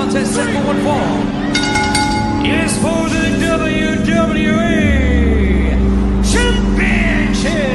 contest set for one fall is for the WWE Championship.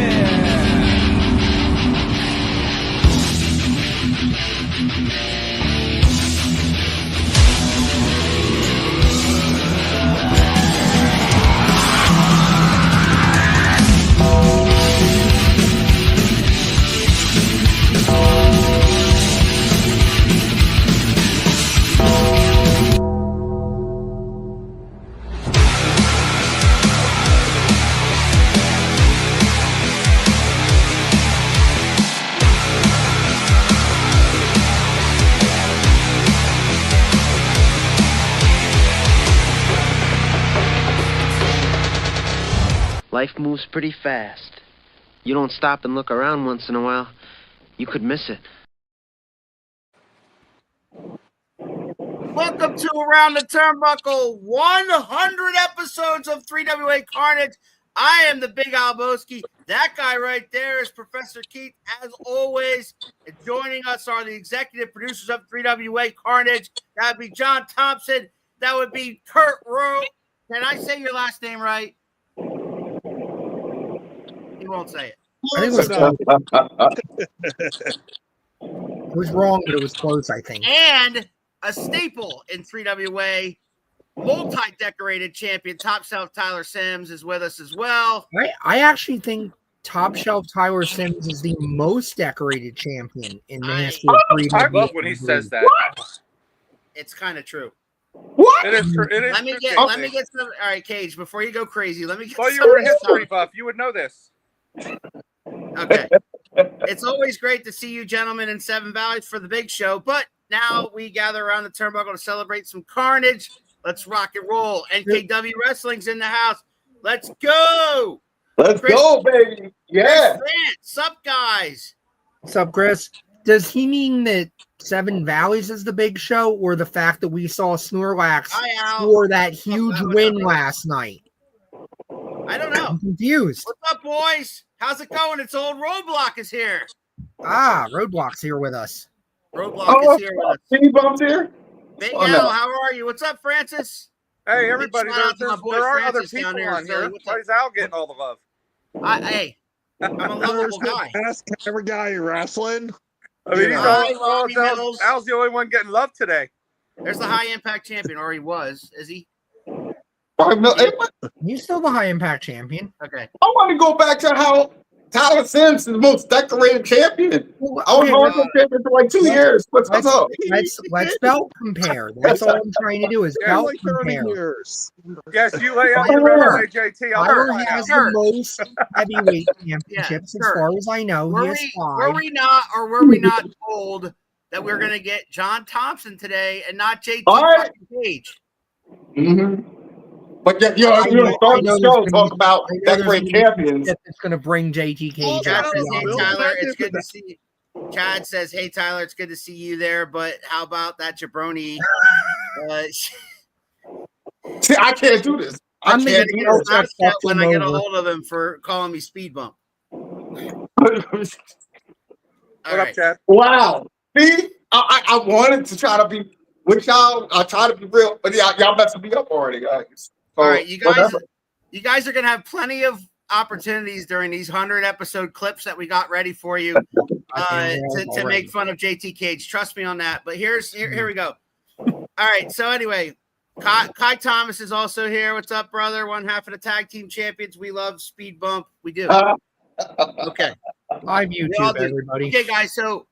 Life moves pretty fast. You don't stop and look around once in a while, you could miss it. Welcome to Around the Turnbuckle, 100 episodes of 3WA Carnage. I am the Big Alboski. That guy right there is Professor Keith, as always. And joining us are the executive producers of 3WA Carnage. That would be John Thompson. That would be Kurt Rowe. Can I say your last name right? He won't say it. I think it was wrong, but it was close, I think. And a staple in 3WA, multi-decorated champion, Top Shelf Tyler Sims is with us as well. I actually think Top Shelf Tyler Sims is the most decorated champion in the history of 3WA. I love when he says that. What? It's kind of true. What? It is true. Let me get some. All right, Cage, before you go crazy, let me get well, some. you were a history buff. You would know this. Okay. It's always great to see you gentlemen in Seven Valleys for the big show, but now we gather around the turnbuckle to celebrate some Carnage. Let's rock and roll. NKW Wrestling's in the house. Let's go. Let's go, baby. Yeah. What's up, guys? What's up, Chris? Does he mean that Seven Valleys is the big show, or the fact that we saw Snorlax score that huge win last night? I don't know. I'm confused. What's up, boys? How's it going? It's old Roadblock is here. Roadblock's here with us. Roadblock is here with us. Speedbump's here? Big Al, how are you? What's up, Francis? Hey, everybody, there are other Francis people down on here. What's Why is Al getting all the love? Hey, I'm a lovable guy. Ask every guy wrestling. I mean, Middles. Al's the only one getting love today. There's the high impact champion, or he was. Is he? He's still the high impact champion. Okay. I want to go back to how Tyler Sims is the most decorated champion. I was on champion for like 2 years. What's up? Let's belt compare. That's all I'm trying to do is belt like 30 compare. years. Yes, you lay out your resume, JT. Tyler has the most heavyweight championships, as far as I know. Were we not told that we're going to get John Thompson today and not JT Cage? Mm-hmm. But you start the show talk about decorated champions. It's going to bring JT Cage. Chad says, hey, Tyler, it's good to see you. Chad says, hey, Tyler, it's good to see you there, but how about that jabroni? See, I can't do this. I can't do this. When I get a hold of him for calling me Speed Bump. What up, Chad? Wow. See, I wanted to try to be with y'all. I try to be real, but y'all messing me up already, guys. So, all right, you guys are gonna have plenty of opportunities during these 100-episode clips that we got ready for you to make fun of JT Cage. Trust me on that. But here we go. All right. So anyway, Kai Thomas is also here. What's up, brother? One half of the tag team champions. We love Speed Bump. We do. Okay. Live YouTube, everybody. Okay, guys. So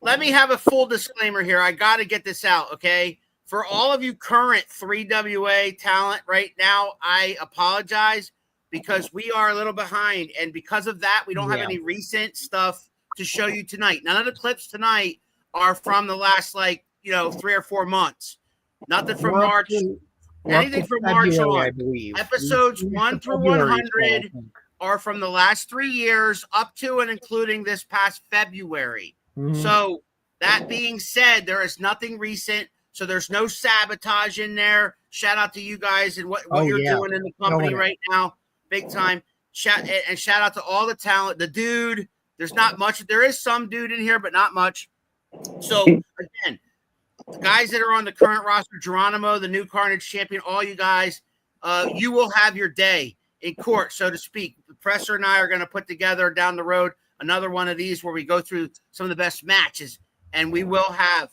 let me have a full disclaimer here. I got to get this out. Okay. For all of you current 3WA talent right now, I apologize because we are a little behind. And because of that, we don't have any recent stuff to show you tonight. None of the clips tonight are from the last, 3 or 4 months. Nothing from March. Anything from March on. I believe. Episodes 1 through 100 are from the last 3 years up to and including this past February. Mm-hmm. So that being said, there is nothing recent. So there's no sabotage in there. Shout out to you guys and what you're doing in the company right now. Big time. Shout out to all the talent. The dude, there's not much. There is some dude in here, but not much. So again, the guys that are on the current roster, Geronimo, the new Carnage champion, all you guys, you will have your day in court, so to speak. The Professor and I are going to put together down the road another one of these where we go through some of the best matches, and we will have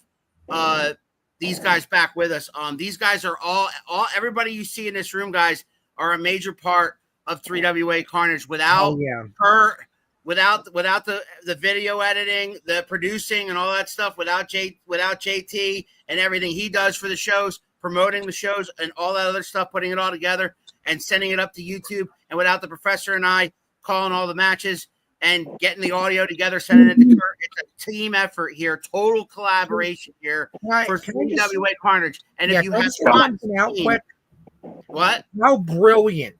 these guys back with us. These guys are all everybody you see in this room, guys, are a major part of 3WA Carnage. Without her, without the video editing, the producing, and all that stuff, without JT and everything he does for the shows, promoting the shows and all that other stuff, putting it all together and sending it up to YouTube, and without the Professor and I calling all the matches and getting the audio together, sending it to Kurt, it's a team effort here, total collaboration here for 3WA Carnage. And if you have something out quick, what? How brilliant,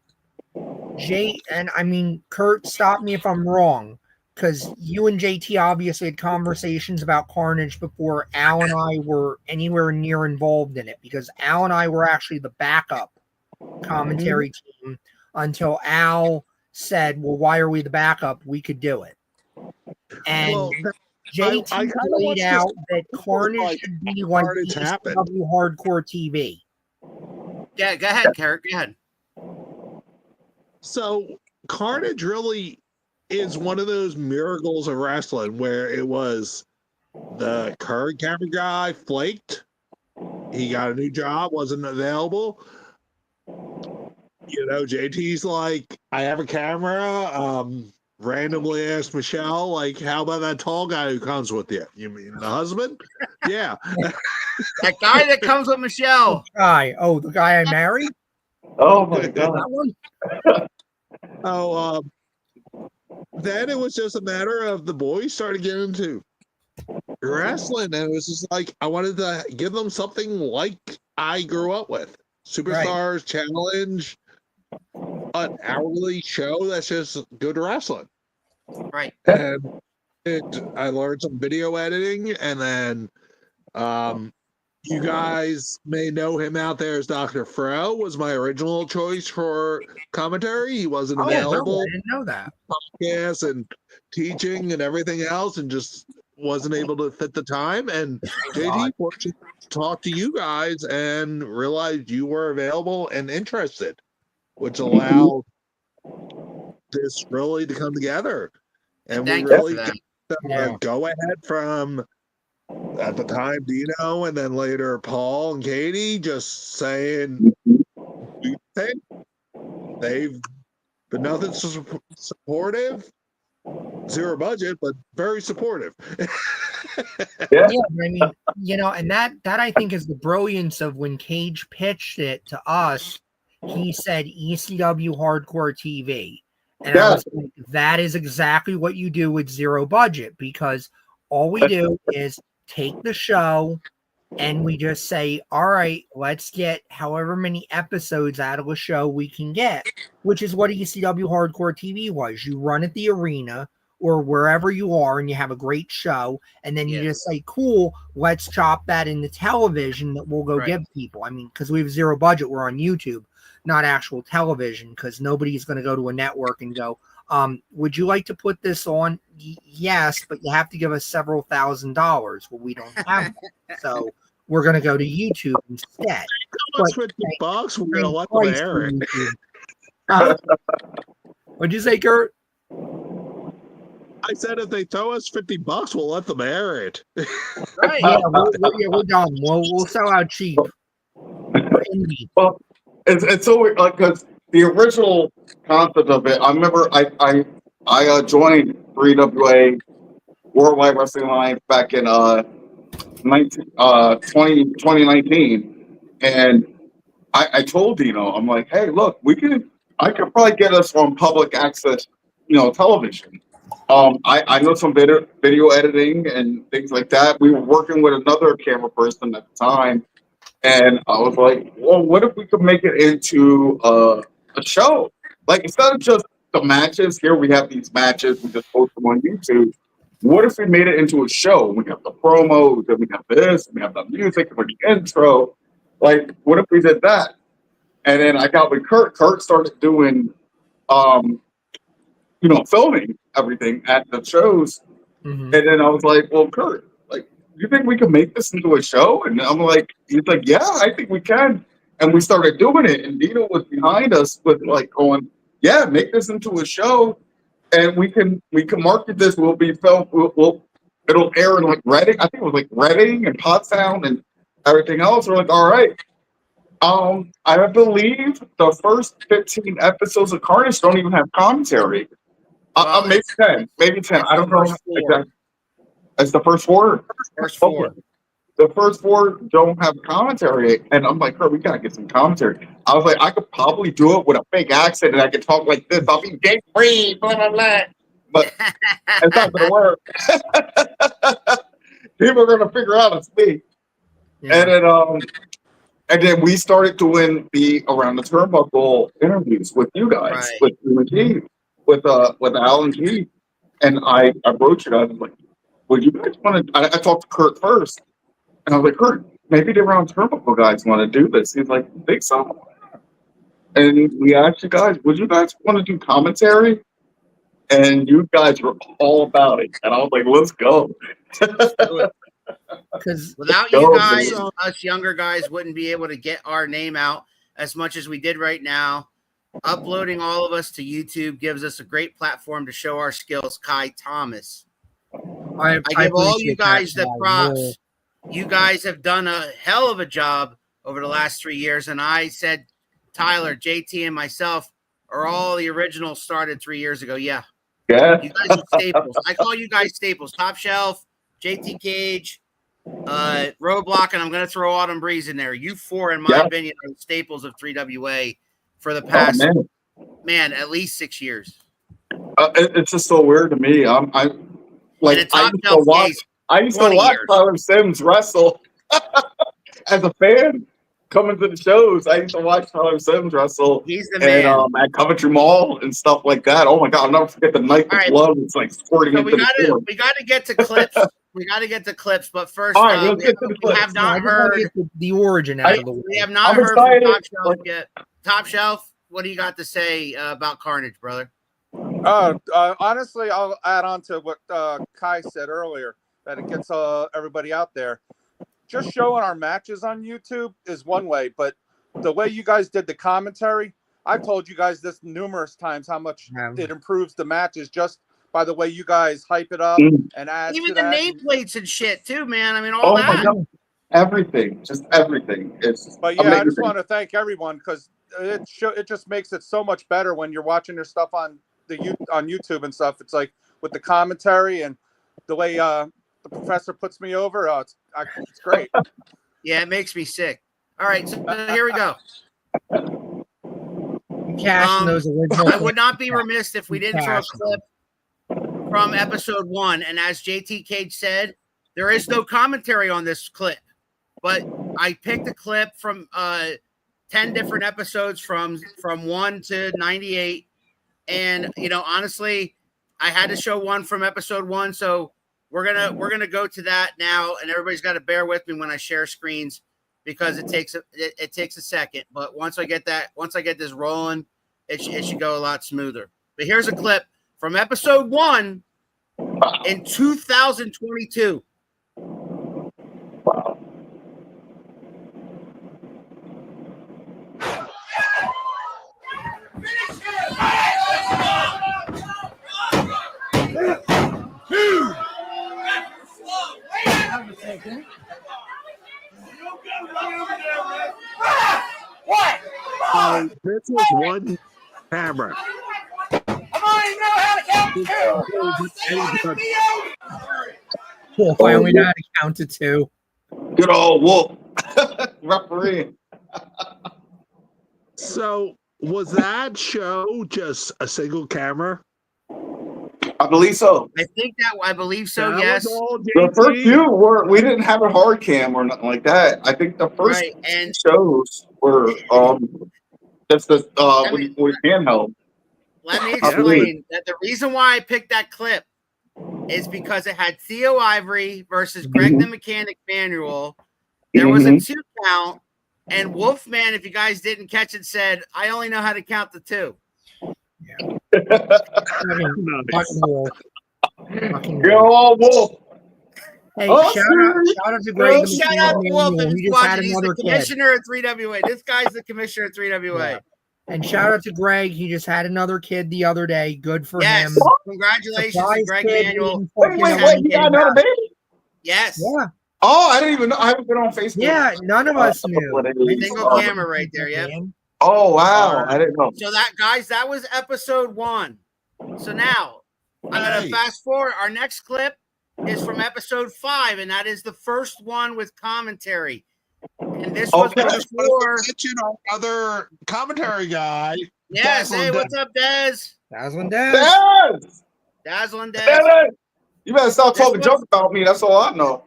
Kurt, stop me if I'm wrong, because you and JT obviously had conversations about Carnage before Al and I were anywhere near involved in it, because Al and I were actually the backup commentary team until Al said, well, why are we the backup? We could do it. And JT laid out that Carnage should be like ECW Hardcore TV. Yeah, go ahead, Carrot. Go ahead. So Carnage really is one of those miracles of wrestling where it was the current camera guy flaked. He got a new job, wasn't available. JT's like, I have a camera. Randomly asked Michelle, like, how about that tall guy who comes with you? You mean the husband? Yeah. That guy that comes with Michelle. The guy I married? Oh my God. That one? Then it was just a matter of the boys started getting into wrestling, and it was just like, I wanted to give them something like I grew up with. Superstars, Challenge, an hourly show that's just good wrestling. Right. And I learned some video editing, and then you guys may know him out there as Dr. Fro was my original choice for commentary. He wasn't available. I didn't know that. Podcasts and teaching and everything else, and just wasn't able to fit the time. And JT talked to you guys and realized you were available and interested, which allowed this really to come together. And we really got the go ahead from, at the time, Dino, and then later Paul and Katie, just saying, hey, they've been nothing supportive, zero budget, but very supportive. And that I think is the brilliance of when Cage pitched it to us. He said ECW Hardcore TV. And I was like, that is exactly what you do with zero budget, because all we do is take the show and we just say, all right, let's get however many episodes out of a show we can get, which is what ECW Hardcore TV was. You run at the arena or wherever you are and you have a great show, and then you just say, cool, let's chop that into television that we'll go give people. I mean, because we have zero budget, we're on YouTube, not actual television, because nobody's going to go to a network and go, would you like to put this on? Yes, but you have to give us several $1,000s. Well, we don't have that. So we're going to go to YouTube instead. $50, we're going to let them air it. What'd you say, Kurt? I said if they throw us $50, we'll let them air it. Right. We're done. We'll sell out cheap. Well, it's so weird, like, because the original concept of it, I remember I joined 3WA Worldwide Wrestling Alliance back in 2019, and I told Dino, I'm like, hey, look, I could probably get us on public access, television. I know some video editing and things like that. We were working with another camera person at the time, and I was like, well, what if we could make it into a show? Like, instead of just the matches, here we have these matches, we just post them on YouTube. What if we made it into a show? We have the promos, and we have this, and we have the music, and the intro. Like, what if we did that? And then I got with Kurt. Kurt started doing, filming everything at the shows. Mm-hmm. And then I was like, well, Kurt, like, you think we can make this into a show? And I'm like, he's like, yeah, I think we can. And we started doing it. And Dino was behind us with like going, yeah, make this into a show. And we can market this. We'll be filmed. It'll air in like Reading. I think it was like Reading and Pottstown and everything else. We're like, all right. I believe the first 15 episodes of Carnage don't even have commentary. Well, Maybe 10. Maybe 10. I don't know. Exactly. It's the first 4. First 4. Okay. The first 4 don't have commentary, and I'm like, we gotta get some commentary. I was like, I could probably do it with a fake accent, and I could talk like this. I'll be Jake Reed, blah blah blah. But it's not gonna work. People are gonna figure out it's me. Yeah. And then we started doing the Around the Turnbuckle interviews with you guys, right. with you and G, with Alan G. And I broached it. I was like, would you guys want to? I talked to Kurt first, and I was like, Kurt, maybe the Around the Turnbuckle guys want to do this. He's like, think so. And we asked you guys, would you guys want to do commentary? And you guys were all about it. And I was like, let's go. Because without you guys, us younger guys wouldn't be able to get our name out as much as we did right now. Uploading all of us to YouTube gives us a great platform to show our skills. Kai Thomas. I give all you guys the props. You guys have done a hell of a job over the last 3 years. And I said, Tyler, JT, and myself are all the originals started 3 years ago. Yeah. You guys are staples. I call you guys staples. Top Shelf, JT Cage, Roadblock, and I'm going to throw Autumn Breeze in there. You 4, in my opinion, are the staples of 3WA for the past, man, at least 6 years. It's just so weird to me. I used to watch Tyler Sims wrestle as a fan. Coming to the shows, I used to watch Tyler Sims wrestle. He's the man. At Coventry Mall and stuff like that. Oh my God, I'll never forget the night of blood. It's like squirting into the floor. We got to get to clips. We got to get to clips, but first, all right, let's get to the clips. We have not heard the origin out of the way. We have not heard from Top Shelf yet. Top Shelf, what do you got to say about Carnage, brother? Honestly, I'll add on to what Kai said earlier, that it gets everybody out there. Just showing our matches on YouTube is one way, but the way you guys did the commentary, I've told you guys this numerous times how much it improves the matches just by the way you guys hype it up and add even to the that. Nameplates and shit too, man. I mean, all that. Everything, just everything. But yeah, amazing. I just want to thank everyone because it just makes it so much better when you're watching your stuff on YouTube and stuff. It's like with the commentary and the way the professor puts me over. It's great. Yeah, it makes me sick. All right, so here we go. Those original I would not be remiss if we didn't throw a clip from episode 1. And as JT Cage said, there is no commentary on this clip, but I picked a clip from 10 different episodes from 1 to 98. And honestly, I had to show one from episode 1, so we're gonna go to that now, and everybody's got to bear with me when I share screens because it takes a second. But once I get this rolling, it should go a lot smoother. But here's a clip from episode 1 in 2022. Wow. What? This is one camera. I don't even know how to count to 2. Wolf, I only know how to count to 2. Good old Wolf. Referee. So was that show just a single camera? I believe so. I believe so. That yes. The first few we didn't have a hard cam or nothing like that. I think the first shows were just the with handheld. Let me explain that the reason why I picked that clip is because it had Theo Ivory versus Greg the Mechanic Manuel. There was a 2 count, and Wolfman, if you guys didn't catch it, said, "I only know how to count to 2." Yeah. Go on, Wolf. Hey, Oh, shout out to Greg. Yes. the Shout out to Mechanic Wolf Manual. if He he's just had watching. He's the another kid. commissioner at 3WA. This guy's the commissioner at 3WA. Yeah. And shout out to Greg. He just had another kid the other day. Good for Yes. him. Congratulations to Surprise Greg kid, Manuel. didn't Wait, fucking wait, know wait! He got anything another about it. baby? Yes. Yeah. Oh, I didn't even know. I haven't been on Facebook. Yeah, none of us knew. what it is. Single camera right there. Yep. Oh wow! I didn't know. So that was episode 1. So now I'm gonna Nice. fast forward. Our next clip is from episode 5, and that is the first one with commentary. And this was Okay. before. Mention our other commentary guy. Yes. Hey, Dazzling what's up, Dez? Dazzling Daz. Yes! Dazzling Dez. Yes! You better stop This talking was- junk about me. That's all I know.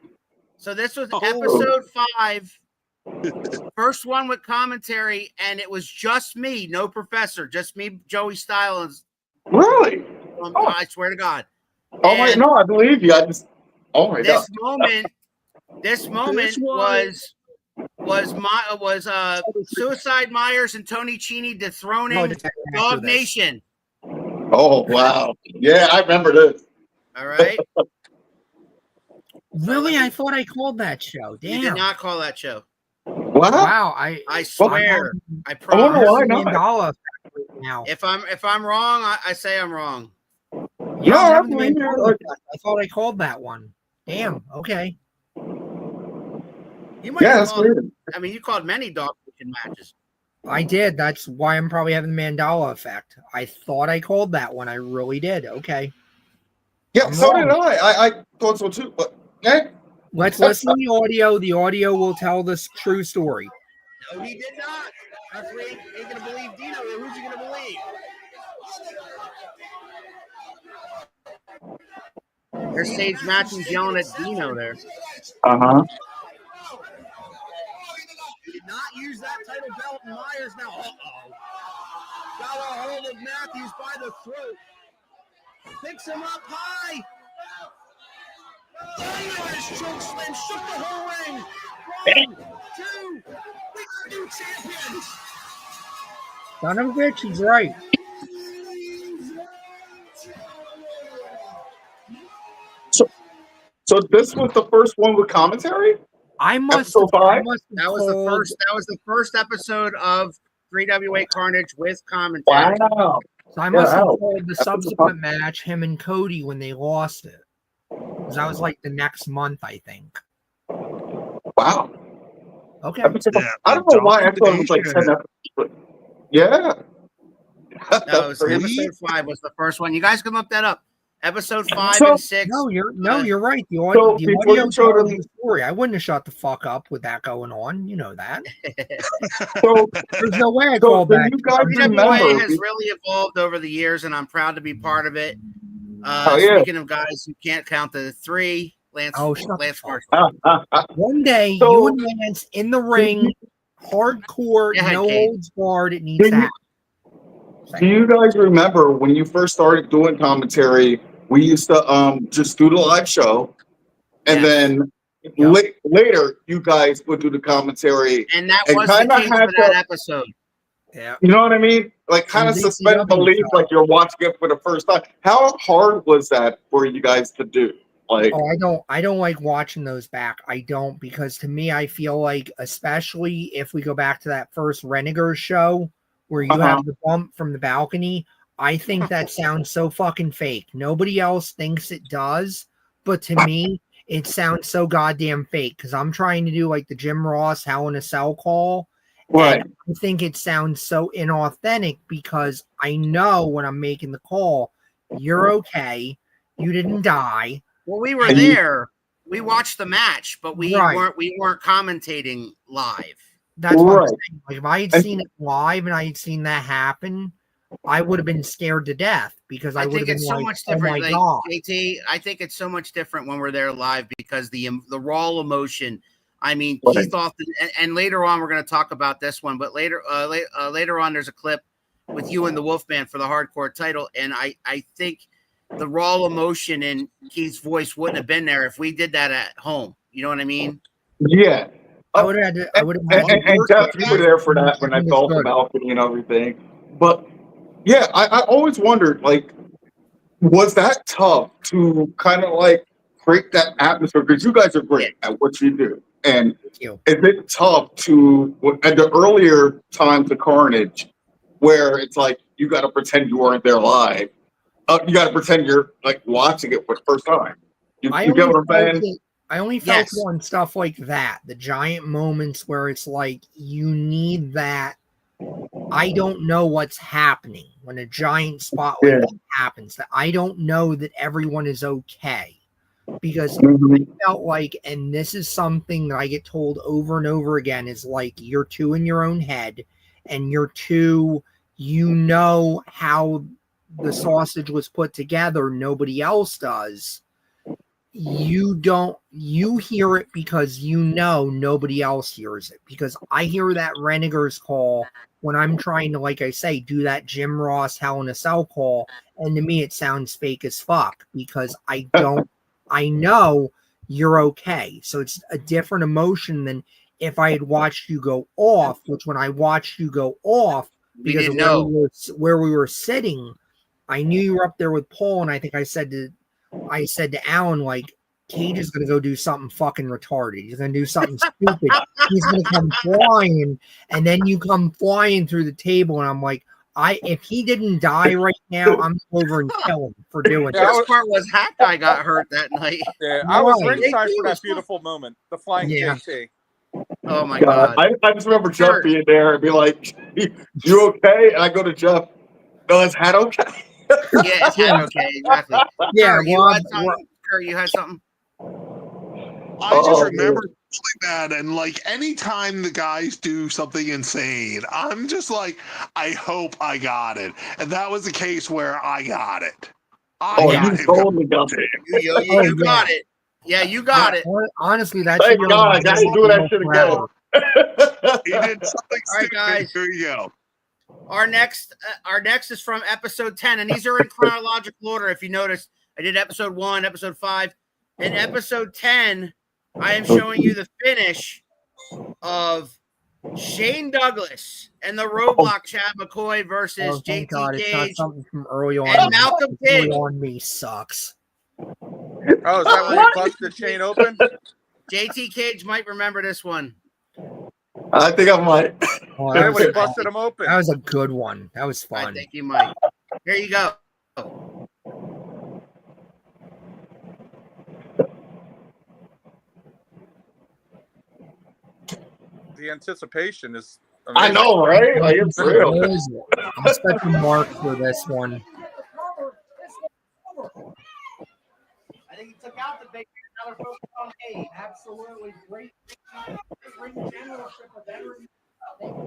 So this was Oh. episode 5, first one with commentary, and it was just me, no professor, just me, Joey Styles. Really? I swear to God. Oh my! And No, I believe you. I just. Oh my god. This moment This was- was Suicide Myers and Tony Cini dethroning Dog Nation. Oh wow! Yeah, I remember this. All right, Really? I thought I called that show. you did Damn. not call that show. Wow! Wow. I swear. I I wonder promise. why $1 million not. right now. If I'm wrong, I say I'm wrong. Yeah, No, I'm I having the believe $1 you. million effect. I thought I called that one. Damn. Okay. You might Yeah, have that's called, weird. I mean, you called many Dog Nation matches. I did. That's why I'm probably having the Mandela effect. I thought I called that one. I really did. Okay. Yeah, I'm so wrong. did I. I thought so too. But yeah. Let's listen to the audio. The audio will tell this true story. No, he did not. That's why he ain't gonna believe Dino. Who's he gonna believe? There's Sage Matthews yelling at Dino there. Uh-huh. He did not use that title belt, and Myers now. Uh-oh. Got a hold of Matthews by the throat. Picks him up high. Myers choke slam, shook the whole ring. 1, 2, we are new champions. Son of a bitch, he's right. So this was the first one with commentary? I must Episode 5? That was the first episode of 3WA Carnage with commentary. Wow. So I must have Wow. called the subsequent match, him and Cody, when they lost it. 'Cause that was like the next month, I think. Wow. Okay. Yeah, I don't know why I thought it was like 10 episodes. But yeah. No, it was Really? episode 5 was the first one. You guys can look that up. Episode 5 So- and 6. No, you're right. The So audio, the before audio you showed tells him- the story. I wouldn't have shut the fuck up with that going on. You know that. So, There's no way I so called do back. you guys 3WA remember? has really evolved over the years, and I'm proud to be part of it. Oh, yeah. Speaking of guys who can't count to 3, Lance. Oh, shut Lance the fuck Marshall. One day, So- you and Lance in the ring, hardcore, Yeah, no Kate. holds barred. It needs Do to you- happen. Do you guys remember when you first started doing commentary? We used to just do the live show, and Yes. then Yep. later you guys would do the commentary. And that And was the kinda case had for that to- episode. Yeah. You know what I mean? Like kind of And suspend DCW belief, show. like you're watching it for the first time. How hard was that for you guys to do? Like, Oh, I don't like watching those back. I don't, because to me, I feel like, especially if we go back to that first Renegade show where you have the bump from the balcony, I think that sounds so fucking fake. Nobody else thinks it does, but to me, it sounds so goddamn fake because I'm trying to do like the Jim Ross Hell in a Cell call. right? And I think it sounds so inauthentic because I know when I'm making the call, you're okay. You didn't die. Well, we were And you- there. We watched the match, but we Right. weren't commentating live. That's what I'm Right. saying. Like if I had And- seen it live and I had seen that happen, I would have been scared to death because I, I would have think been it's so like, much "Oh different. my Like god!" JT, I think it's so much different when we're there live because the raw emotion. I mean, Right. Keith Austin, and later on we're going to talk about this one, but later on there's a clip with you and the Wolfman for the hardcore title, and I think the raw emotion in Keith's voice wouldn't have been there if we did that at home. You know what I mean? Yeah. I would have had to. I would have had And to. Jeff, you were there for that when I felt the balcony and everything. But yeah, I always wondered, like, was that tough to kind of like create that atmosphere because you guys are great at what you do. And you. it's been tough to at the earlier times of Carnage, where it's like you got to pretend you weren't there live. You got to pretend you're like watching it for the first time. You get what I'm saying? I only felt it on stuff like that, the giant moments where it's like you need that. I don't know what's happening when a giant spot like that happens. That I don't know that everyone is okay, because I felt like, and this is something that I get told over and over again, is like you're too in your own head, and you're too, you know how the sausage was put together. Nobody else does. You don't, you hear it because you know nobody else hears it, because I hear that Renegar's call when I'm trying to, like I say, do that Jim Ross Hell in a Cell call, and to me it sounds fake as fuck because I don't, I know you're okay. So it's a different emotion than if I had watched you go off, which when I watched you go off, because of where we were sitting, I knew you were up there with Paul, and I think I said to Alan, like, Cage is going to go do something fucking retarded. He's going to do something stupid. He's going to come flying, and then you come flying through the table, and I'm like, if he didn't die right now, I'm over and kill him for doing The best part was Hat Guy got hurt that night. Yeah, I was ringside for that beautiful moment. The flying JT. Oh my God. I just remember Jeff being there and be like, "You okay?" And I go to Jeff, "No, is Hat okay?" Yeah, it's Hat okay, exactly. Yeah, Kurt, you had something? I just remember feeling that, and like anytime the guys do something insane, I'm just like, I hope I got it. And that was the case where I got it. You totally got it. You got it. Yeah, you got it. Honestly, that's thank God I got to do that shit again. He did something stupid. Guys. Here you go. Our next is from episode 10, and these are in chronological order. If you notice, I did episode 1, episode 5. In episode 10, I am showing you the finish of Shane Douglas and the Roadblock Chad McCoy versus JT God, Cage. it's not something from early on. And Malcolm Page. On me sucks. Oh, is that when you busted Shane open? JT Cage might remember this one. I think I might. Oh, That when he busted him open. That was a good one. That was fun. I think you might. Here you go. The anticipation is amazing. I know, right? Like, it's real. I'm stuck in Mark for this one. I think he took out the big another focus on A. Absolutely great. Ring generalship of veterans. Belly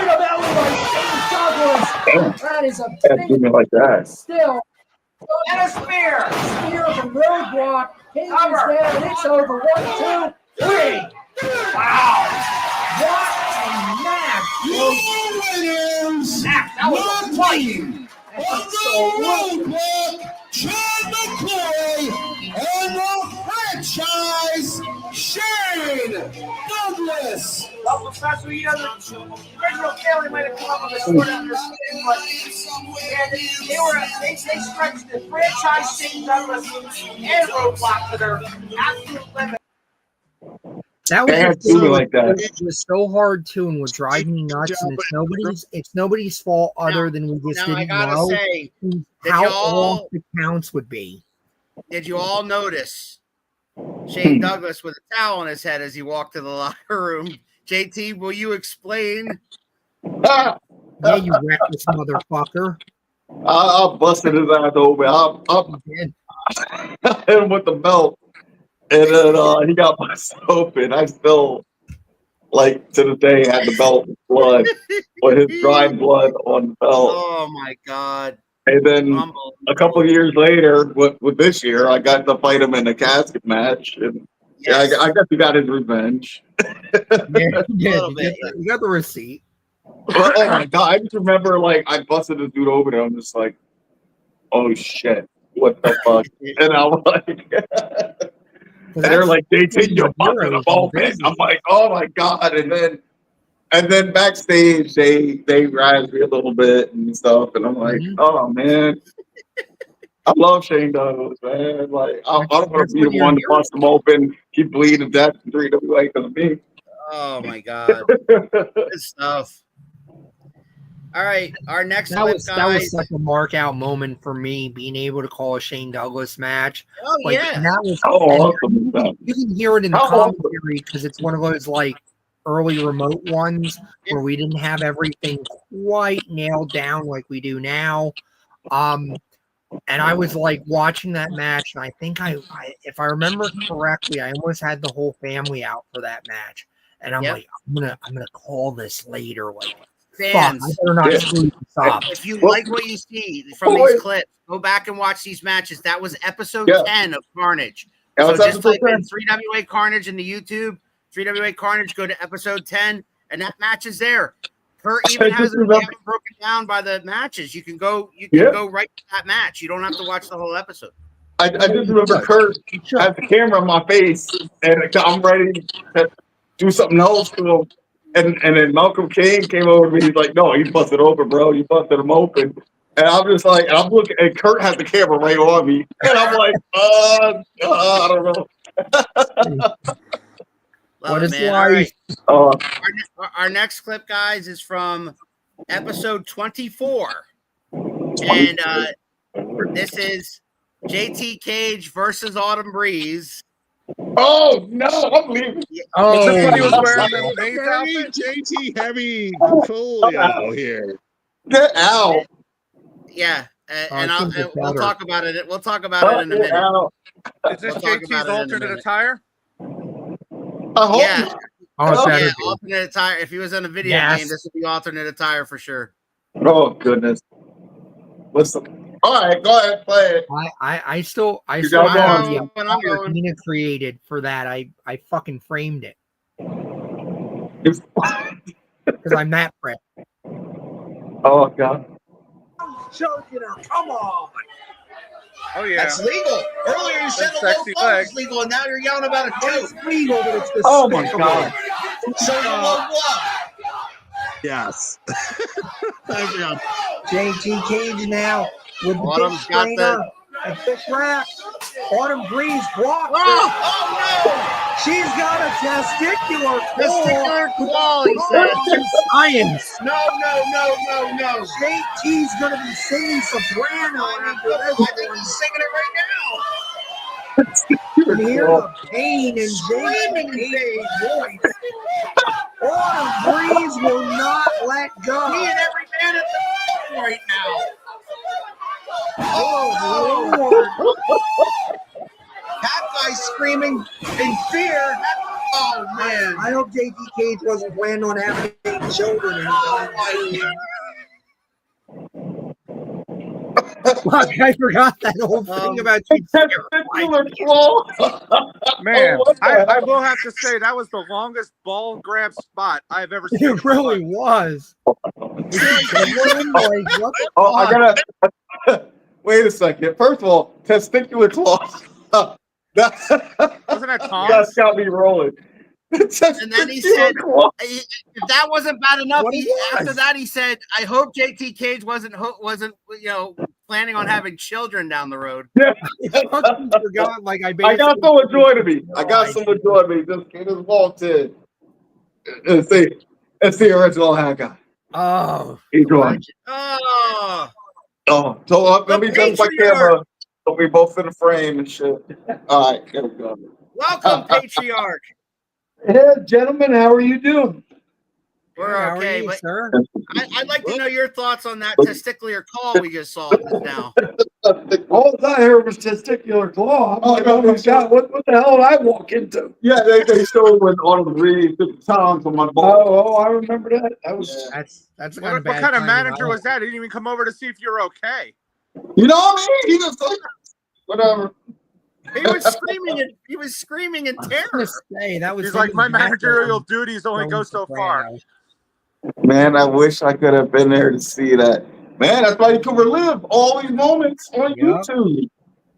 to belly by Shane Douglas. That is a big like that. Still. And a spear. Spear from Roadblock. Cage is down. It's over. 1, 2, 3. Wow. What a match. That was a fight. Roadblock, Chad McCoy, and the franchise, Shane Douglas. Well, Professor, you know, the original family might have come up with a short understanding, but they stretched the franchise Shane Douglas and Roadblock to their absolute limit. That was it was so hard too, and would drive me nuts. And it's nobody's fault other than we just didn't know how off the counts would be. Did you all notice Shane Douglas with a towel on his head as he walked to the locker room? JT, will you explain? Yeah, you reckless motherfucker. I'll busted his ass over. I'll hit him with the belt. And then he got busted open. I still, like, to this day, had the belt with blood, with his dried blood on the belt. Oh, my God. And then a couple of years later, with this year, I got to fight him in a casket match. And yes. I guess he got his revenge. You got the receipt. But, oh, my God. I just remember, like, I busted this dude over there. I'm just like, oh, shit. What the fuck? And I'm like... And they're like, they take your bucket of open. I'm like, oh my God. And then backstage they razzed me a little bit and stuff. And I'm like, oh man. I love Shane Douglas, man. Like, I don't want That's to be what the you're one to hearing. bust him open, keep bleeding to death in 3WA because of me. Oh my God, good stuff. All right, our next That clip, was guys. such a mark out moment for me, being able to call a Shane Douglas match. Oh Like, yeah, and that was, How and awesome is that? you can hear it in the How awesome. commentary because it's one of those like early remote ones where we didn't have everything quite nailed down like we do now. And I was like watching that match, and I think I if I remember correctly, I almost had the whole family out for that match. And I'm Yep. like, I'm gonna call this later. Like, fuck, I fans. better not Yeah. screw this up. If you Well- like what you see from these clips, go back and watch these matches. That was episode 10 of Carnage. Yeah, So what's just episode type in 10? 3WA Carnage in the YouTube, 3WA Carnage, go to episode 10, and that match is there. Kurt even I has just it remember- broken down by the matches. You can go Yeah. go right to that match. You don't have to watch the whole episode. I just remember Kurt had the camera on my face, and I'm ready to do something else to him. And then Malcolm King came over to me. He's like, "No, he busted open, bro. You busted him open." And I'm just like, I'm looking, and Kurt has the camera right on me, and I'm like, I don't know. Love What it, is man. All life? right. Our next clip, guys, is from episode 24. And this is JT Cage versus Autumn Breeze. Oh no, I'm leaving. Oh, Was this when he was wearing Heavy the maid's outfit? JT Heavy portfolio here. Get out. Yeah. And I think it's we'll better. talk about it. We'll talk about it in a Get minute. out. Is this We'll talk about JT's it in a alternate minute. attire? I hope Yeah. not. Oh, it's Oh, better. yeah, alternate attire. If he was in a video Yes. game, this would be alternate attire for sure. Oh goodness. Listen. All right, go ahead, play it. I still You still got have one. the I'm attire going. Nina created for that. I fucking framed it because I'm that prick. Oh god. Choking her. Come on. Oh yeah. That's legal. Earlier you said That's a low sexy blow leg. is legal, and now you're yelling about a joke. It's legal, but it's Oh my despicable. god. So the low blow. Yes. I forgot. JT Cage now with the Autumn's big got trainer and thick wrap. Autumn Breeze blocked it. Oh She's got a testicular no! Testicular claw, he said. Science. No. JT's gonna be singing soprano after I this. think he's singing it right now. You can hear the pain in JT Cage's voice. Autumn Breeze will not let go. Me and every man at the right now. Oh, Lord. That guy's screaming in fear. Oh man. I hope JT Cage wasn't planning on having any children. Fuck, I forgot that whole thing about you. Testicular claw. Man, Oh, what the I hell? will have to say that was the longest ball grab spot I've ever seen. It really was. Like, what the Oh, I fuck? gotta wait a second. First of all, testicular claw. That's Wasn't that Tom's? that's got me rolling. And then he said, Claw. if that wasn't bad enough, What it was. after that he said, "I hope JT Cage wasn't planning on having children down the road." Yeah. I fucking forgot. Like, I got basically- someone joining me. I got someone joining me. Just walked in. Let's see. It's the original hat guy. Oh, He joined. Oh, Oh, so let me The adjust my patriarch. camera. So we both in the frame and shit. All right, here we go. welcome, patriarch. Hey, gentlemen, how are you doing? We're how are okay, you, but sir? I'd like to know your thoughts on that testicular call we just saw just now. All I heard was testicular claw. I'm like, oh my God, what the hell did I walk into? Yeah, they showed when on the read the times on my ball. Oh, I remember that. That was That's What kind of manager was that? He didn't even come over to see if you're okay. You know what I mean? He just like whatever. He was screaming in terror. That was He's like, my managerial duties only go so far. Man, I wish I could have been there to see that. Man, that's why you can relive all these moments on Yep. YouTube.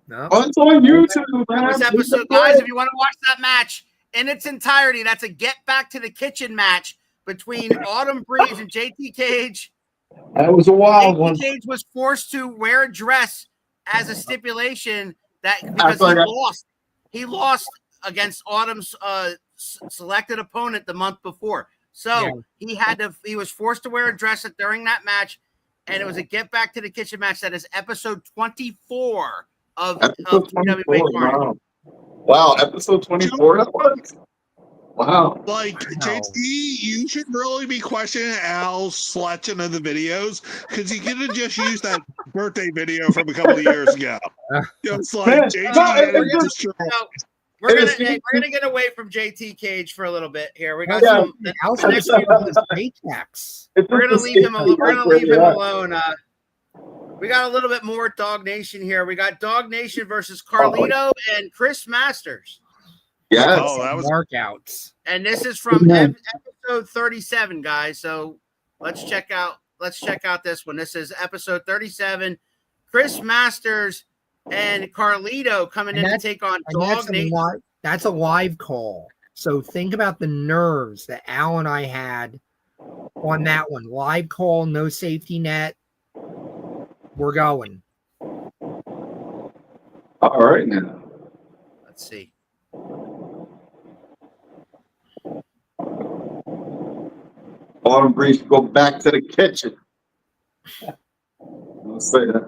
No. It's on YouTube, man. This episode, guys, if you want to watch that match in its entirety, that's a get back to the kitchen match between Autumn Breeze and JT Cage. that was a wild one. JT Cage was forced to wear a dress as a stipulation that because he lost against Autumn's selected opponent the month before. So he was forced to wear a dress during that match, and it was a get back to the kitchen match. That is episode 24 of TWA Carnage. Wow, episode 24 that was? Wow. Like, JT, you should really be questioning Al's selection of the videos because he could have just used that birthday video from a couple of years ago. It's like, JT, we're gonna get away from JT Cage for a little bit here. We got paychecks. We're gonna leave him alone. We got a little bit more Dog Nation here. We got Dog Nation versus Carlito and Chris Masters. Yes. Oh, that was markouts. And this is from episode 37, guys. So let's check out this one. This is episode 37. Chris Masters and Carlito coming in to take on Dog Nation. That's a live call. So think about the nerves that Al and I had on that one. Live call, no safety net. We're going. All right now. Let's see. Autumn Breeze, go back to the kitchen. Let's say that.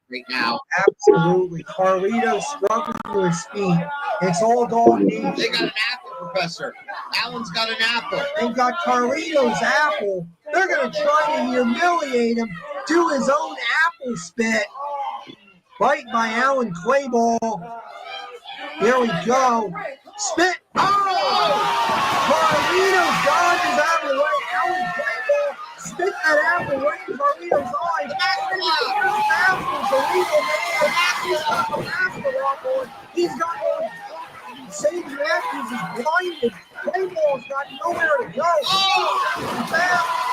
Right now. Absolutely. Carlito struggling to his feet. It's all Dog Nation. They got an apple, Professor. Alan's got an apple. They've got Carlito's apple. They're going to try to humiliate him, do his own apple spit. Bite by Alan Clayball. Here we go. Spit. Oh! Carlito dodges out of the way. Alan Clayball spit that apple right in Carlito's eyes. Apple's a legal man. He's got the master lock on. He's got Sage Matthews is blinded. Clayball's got nowhere to go.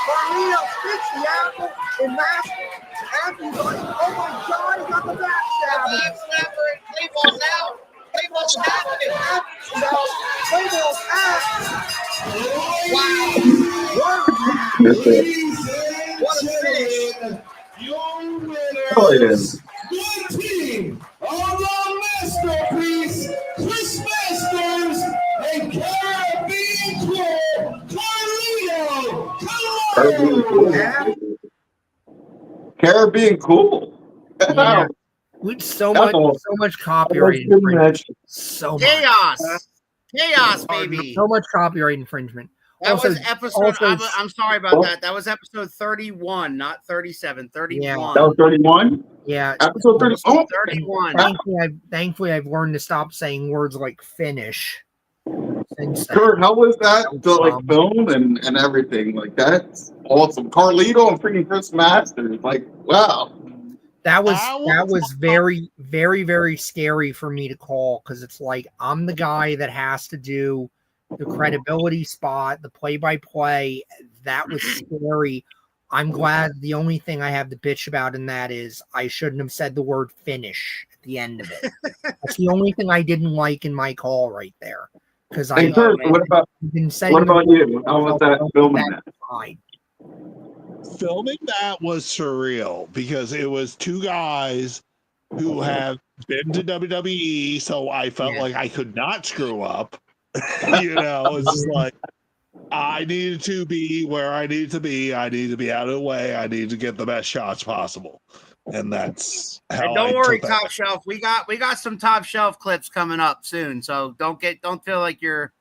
Carlito spits the apple and Matthews like, oh my God, he got the backstabber. Backstabber and Clayball's out. Clayball's happening. Clayball's out. Wow. What a finish. Your winner Oh, it is. good team of the masterpiece, Chris Masters and Caribbean Cool, Carlito. Caribbean Cool. Yeah. With so much copyright infringement. So much. Chaos, baby. So much copyright infringement. That was episode. I'm sorry about that. That was episode 31, not 37. 31. Yeah. That was 31? Yeah. Episode 30. Oh, 31. Thankfully, I've learned to stop saying words like finish. Kurt, how was that to film and everything? Like, that's awesome. Carlito and freaking Chris Masters. Like, wow. That was very, very, very scary for me to call because it's like I'm the guy that has to do the credibility spot, the play-by-play. That was scary. I'm glad the only thing I have to bitch about in that is I shouldn't have said the word finish at the end of it. That's the only thing I didn't like in my call right there. Because what about you? How was that filming that? Filming that was surreal because it was two guys who have been to WWE, so I felt like I could not screw up. It's just like I needed to be where I needed to be. I need to be out of the way. I need to get the best shots possible, and that's how. And don't worry, Top Shelf. We got some Top Shelf clips coming up soon, so don't feel like you're,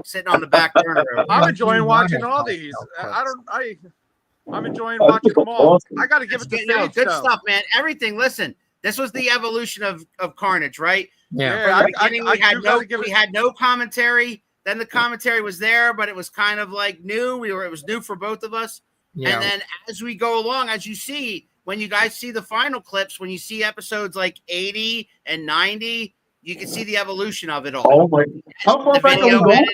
sitting on the back burner. I'm enjoying watching all these. I'm enjoying watching them all. I got to give it to Sage. Good stuff, man. Everything. Listen, this was the evolution of Carnage, right? Yeah. We had no commentary. Then the commentary was there, but it was kind of like new. It was new for both of us. Yeah. And then as we go along, as you see, when you guys see the final clips, when you see episodes like 80 and 90, you can see the evolution of it all. Oh my! How far back are we going?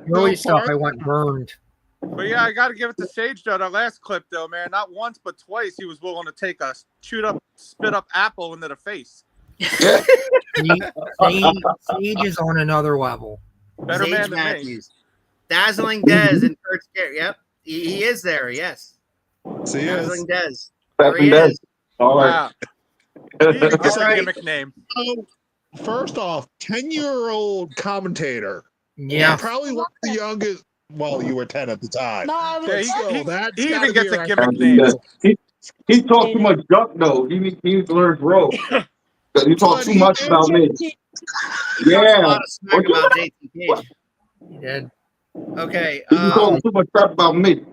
Really stuff I want burned. But yeah, I got to give it to Sage though. That last clip though, man, not once but twice he was willing to take a spit up apple into the face. Sage is on another level. Better Sage man than Matthews. me. Dazzling Dez and Kurt Scare. Yep, he is there. Yes. See Dazzling Des. That's There he Des. is. All right. Wow. He even gets All a right. gimmick name. So, first off, 10-year-old commentator. Yeah. Probably one of the youngest. Well, you were 10 at the time. Yeah, But still, that's he gotta even be gets a around- gimmick name. He talked too much junk though. He needs to learn to grow. He talked But too he much did about me. He talks Yeah. a lot of smack about JT Cage. He did. Okay. He talking too much crap about me.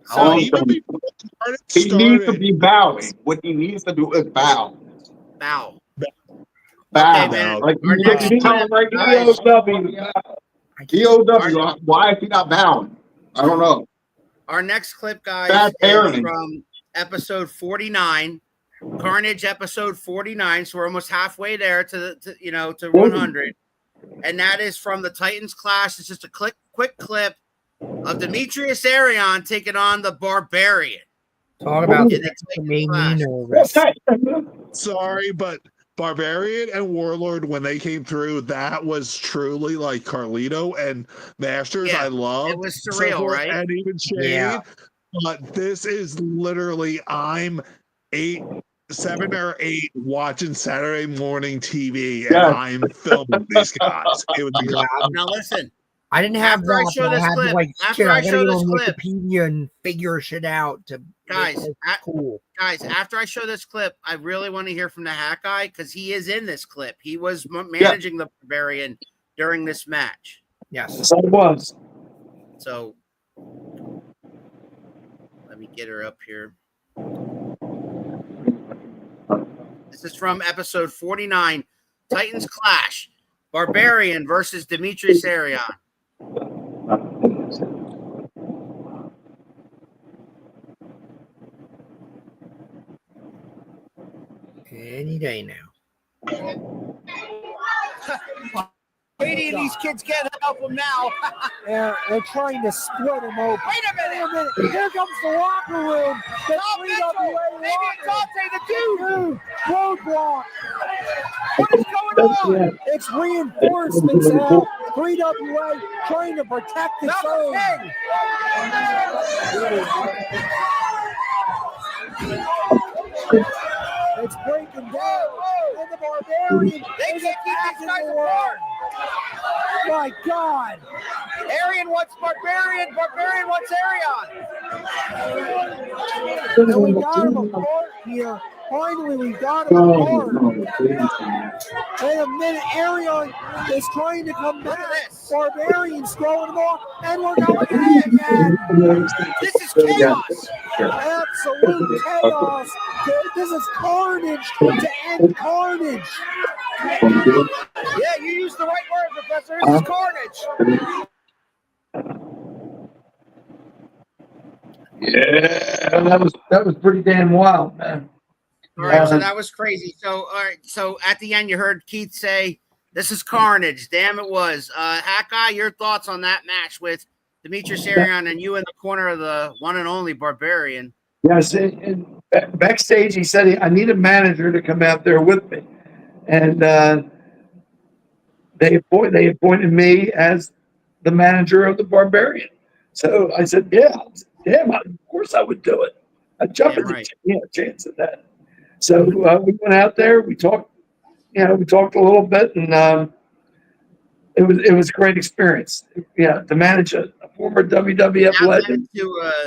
So All I'm even saying. before it He needs to started, be bowing. What he needs to do is bow. bow. Bow. Okay, man. Like Our you next look at clip, him like guys. EOW. Why is he not bowing? I don't know. Our next clip, guys, Bad is parenting. from episode 49, Carnage episode 49. So we're almost halfway there to 100, and that is from the Titans Clash. It's just a quick clip of Demetrius Arion taking on the Barbarian. Talk about in the that Titans made me Clash. nervous. sorry, but Barbarian and Warlord, when they came through, that was truly like Carlito and Masters. Yeah, I love it was surreal, right? And even Shade. Yeah. But this is literally I'm 7 or 8 watching Saturday morning TV, and Yeah. I'm filming these guys. It was Yeah, Now listen, I didn't have After I that. show but I this had clip- to like after shit. I I gotta show go this on clip- Wikipedia and figure shit out to Guys, make it cool. guys, after I show this clip, I really want to hear from the Hat Guy because he is in this clip. He was managing the Barbarian during this match. Yes. So it was. So let me get her up here. This is from episode 49, Titans Clash, Barbarian versus Demetrius Arion. Any day now. Katie and these kids can't help him now. They're trying to split him open. Wait a minute. Here comes the locker room. The Tom Mitchell, 3WA Maybe Dante, the dude. roadblock. What is going on? It's reinforcements out. 3WA trying to protect the Not zone. the It's breaking down. And the Barbarian They is can't keep attacking these guys the apart. My God. Arion wants Barbarian. Barbarian wants Arion. And we got him apart here. Finally, we got him apart. In a minute, Arion is trying to come back. Barbarian's throwing him off, and we're going in again. This is chaos. Absolute chaos. This is carnage to end carnage. Yeah, you used the right word, Professor. This is carnage. Yeah, that was pretty damn wild, man. All right, so that was crazy. So, all right, so at the end, you heard Keith say, "This is carnage." Damn, it was. Hat Guy, your thoughts on that match with Demetrius Arion and you in the corner of the one and only Barbarian? Yes, and backstage he said I need a manager to come out there with me, and they appointed me as the manager of the Barbarian. So I said, "Yeah, damn, of course I would do it. I'd jump at the chance of that." So we went out there. We talked, we talked a little bit, and it was a great experience. Yeah, to manage a former WWF legend.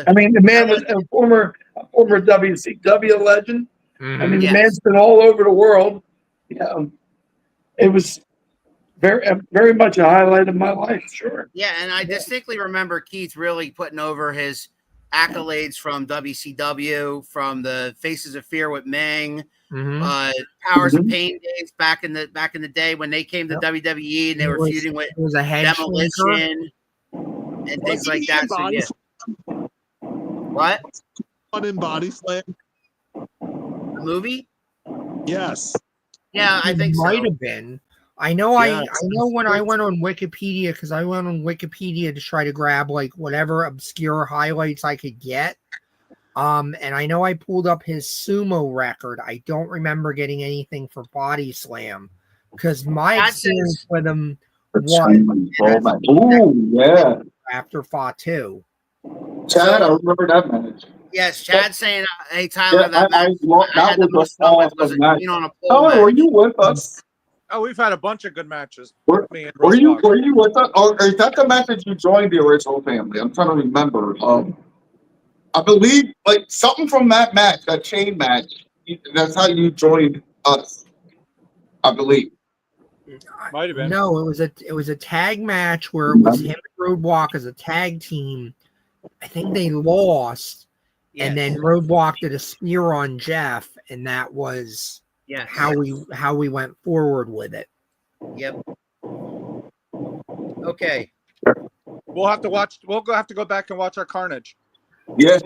I mean, the man was a former WCW legend. I mean, the man's been all over the world. It was very much a highlight of my life. Sure. Yeah, and I distinctly remember Keith really putting over his accolades from WCW, from the Faces of Fear with Meng, Powers of Pain days back in the day when they came to WWE and they were feuding with Demolition and things like that. So, yeah. What? In Body Slam. The movie? Yes. Yeah, I think might so. have been. I know. I know when I went on Wikipedia, because I went on Wikipedia to try to grab like whatever obscure highlights I could get. And I know I pulled up his sumo record. I don't remember getting anything for Body Slam because my experience with him was Ooh, yeah. after Fatu. Chad, I remember that match. Yes, Chad saying, "Hey Tyler, Yeah, that match I that had the was most fun with an was awesome match. being on a pole Tyler, match." were you with us? Oh, we've had a bunch of good matches. Me and Were you Roadblock. with us? Or is that the match that you joined the original family? I'm trying to remember. I believe like something from that match, that chain match. That's how you joined us. I believe. Might have been. No, it was a tag match where it was him and Roadblock as a tag team. I think they lost, and then Roadblock did a spear on Jeff, and that was how we went forward with it. Yep. Okay. We'll have to watch. We'll have to go back and watch our Carnage. Yeah.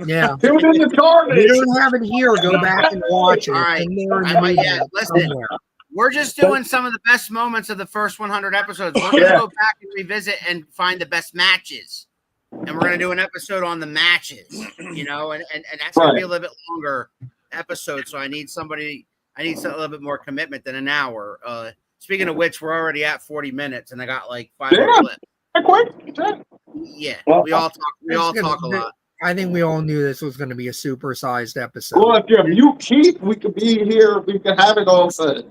Yeah. It was in the Carnage. We don't have it here. Go back and watch it. All right. Listen, we're just doing some of the best moments of the first 100 episodes. We're going to go back and revisit and find the best matches. And we're going to do an episode on the matches, you know, and that's going to be a little bit longer episode. So I need a little bit more commitment than an hour. Speaking of which, we're already at 40 minutes and I got like 5 more clips. Yeah, we all talk a lot. I think we all knew this was going to be a supersized episode. Well, if you're mute, Keith, we could be here. We could have it all said.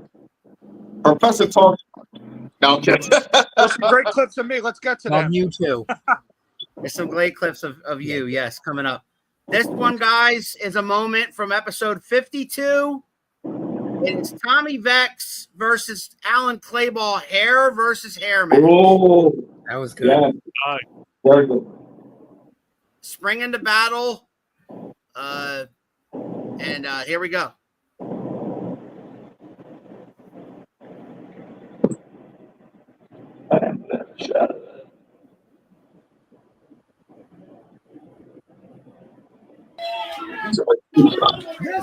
Professor talk. No, I'm kidding. There's some great clips of me. Let's get to them. You too. There's some great clips of you. Yes, coming up. This one, guys, is a moment from episode 52. It's Tommy Vex versus Alan Clayball, hair versus hair match. Oh, that was good. Yeah. Very good. Spring into battle. And here we go.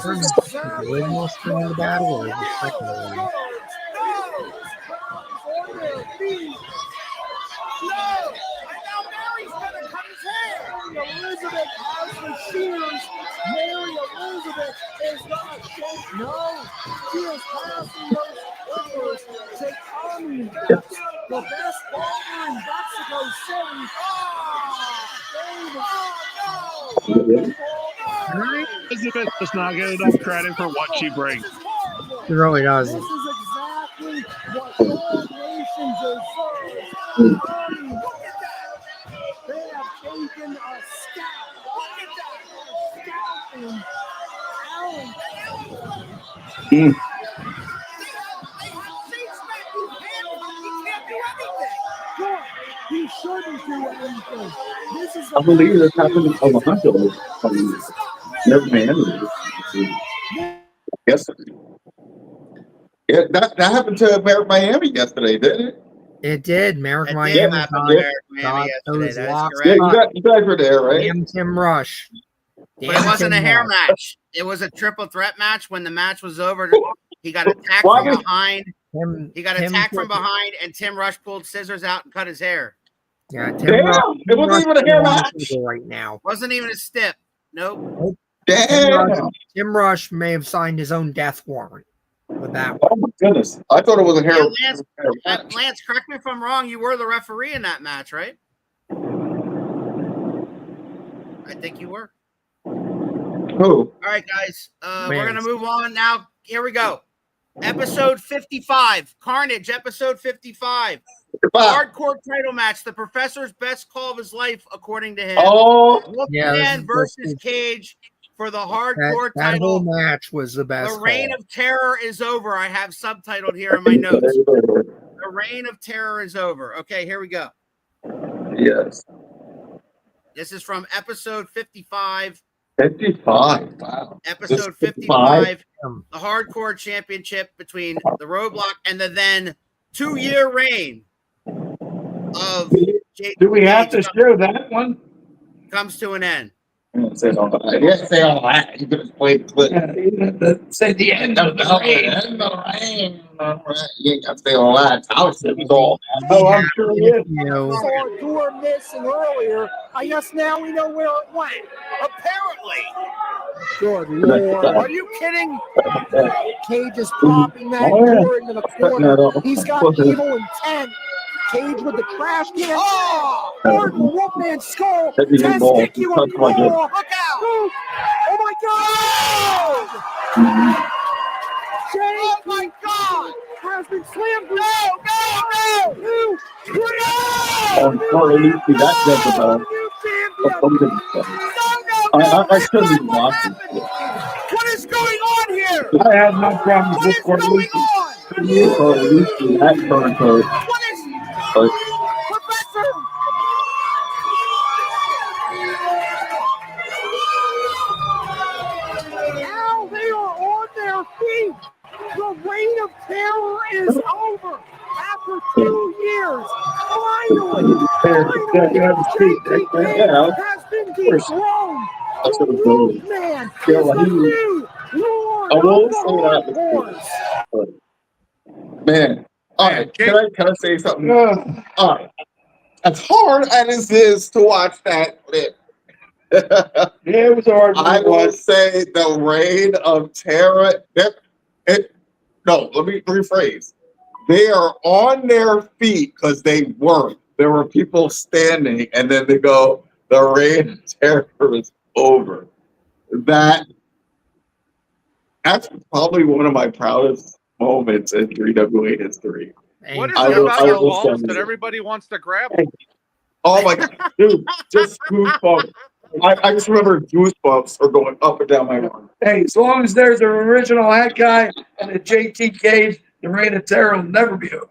Original Spring into battle or the second one? Elizabeth has the shears. Mary Elizabeth is not shaking. No, she is passing those orders to Tommy Vex, the best barber in Mexico City. Elizabeth does not get enough credit for what she brings. She really does. This is exactly what Gold Nation deserves. Tommy, look at that. They have taken a scalp. Look at that. Scalping Alan. Good. He shouldn't do anything. This is I believe this happened in Alejandro. Never man. Yes. Yeah, that happened to Miami yesterday, didn't it? It did. Merrick Miami. Miami yesterday. That is correct. You guys were there, right? Damn Tim Rush. But it wasn't a hair match. It was a triple threat match. When the match was over, he got attacked from behind. He got attacked from behind, and Tim Rush pulled scissors out and cut his hair. Yeah, Tim Rush. It wasn't even a hair match right now. Wasn't even a stip. Nope. Damn. Tim Rush may have signed his own death warrant with that one. Oh my goodness! I thought it was a hair. Yeah, Lance, correct me if I'm wrong. You were the referee in that match, right? I think you were. Who? All right, guys. We're gonna move on now. Here we go. Episode 55, Carnage. Episode 55. Hardcore title match. The professor's best call of his life, according to him. Oh, Wolfman versus Cage for the hardcore that title. whole match was the best. The reign of terror is over. I have subtitled here in my notes. The reign of terror is over. Okay, here we go. Yes. This is from episode 55. 55. Wow. Episode 55. The hardcore championship between the Roadblock and the then 2-year reign of Do we have to show that one? Comes to an end. Say all that. Yes, say all that. You could have played the clip. Say the end of the reign. You ain't got to say all that. I'll say it all. Oh, I'm sure it is. Saw a door missing earlier. I guess now we know where it went. Apparently. Good Lord. Are you kidding? Cage is popping that door into the corner. He's got evil intent. Cage with the trash can. Oh! Orton, Wolfman skull. That didn't involve Testicular touch my head. claw. Look out! Oh my God! Jay Oh my God! has been slammed. No! Oh, or at least that doesn't know. But something. I shouldn't even watch it. What is going on here? I have no problems What with is going Cornelius. on? Or at least that turncoat. What is But Professor? Now they are on their feet. The reign of terror is over. After 2 years, finally, JTK has been dethroned. that's The what it's doing. Wolfman is Yeah, the new Lord I of won't the say that. Hardcores. Man, all right. Can I say something? All right. As hard as it is to watch that clip, Yeah, it was hard. I will say the reign of terror. No, let me rephrase. They are on their feet because they weren't. There were people standing, and then they go, the reign of terror is over. That's probably one of my proudest moments in 3WA history. What is I it will- about I your will balls send that you. everybody wants to grab them? Oh my God, dude, just goosebumps. I just remember goosebumps are going up and down my arm. Hey, as long as there's an original hat guy and a JT Cage, the reign of terror will never be over.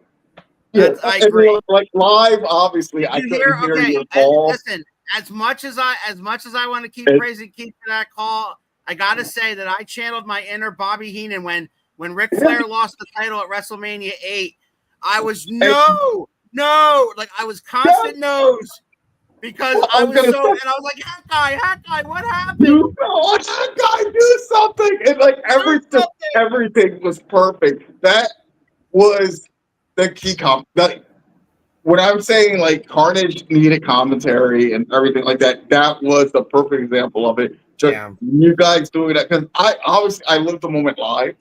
Yeah, I and agree. like live, obviously, I You couldn't hear okay? your balls. Listen, as much as I want to keep It- praising Keith for that call, I gotta say that I channeled my inner Bobby Heenan when Ric Flair lost the title at WrestleMania 8. I was no, like I was constant no's because Well, I I was was gonna so, say- and I was like, hat guy, what happened? Dude, oh, that guy do something, and like everything was perfect. That was the key when I'm saying like Carnage needed commentary and everything like that, that was the perfect example of it. Just you guys doing that, because I lived the moment live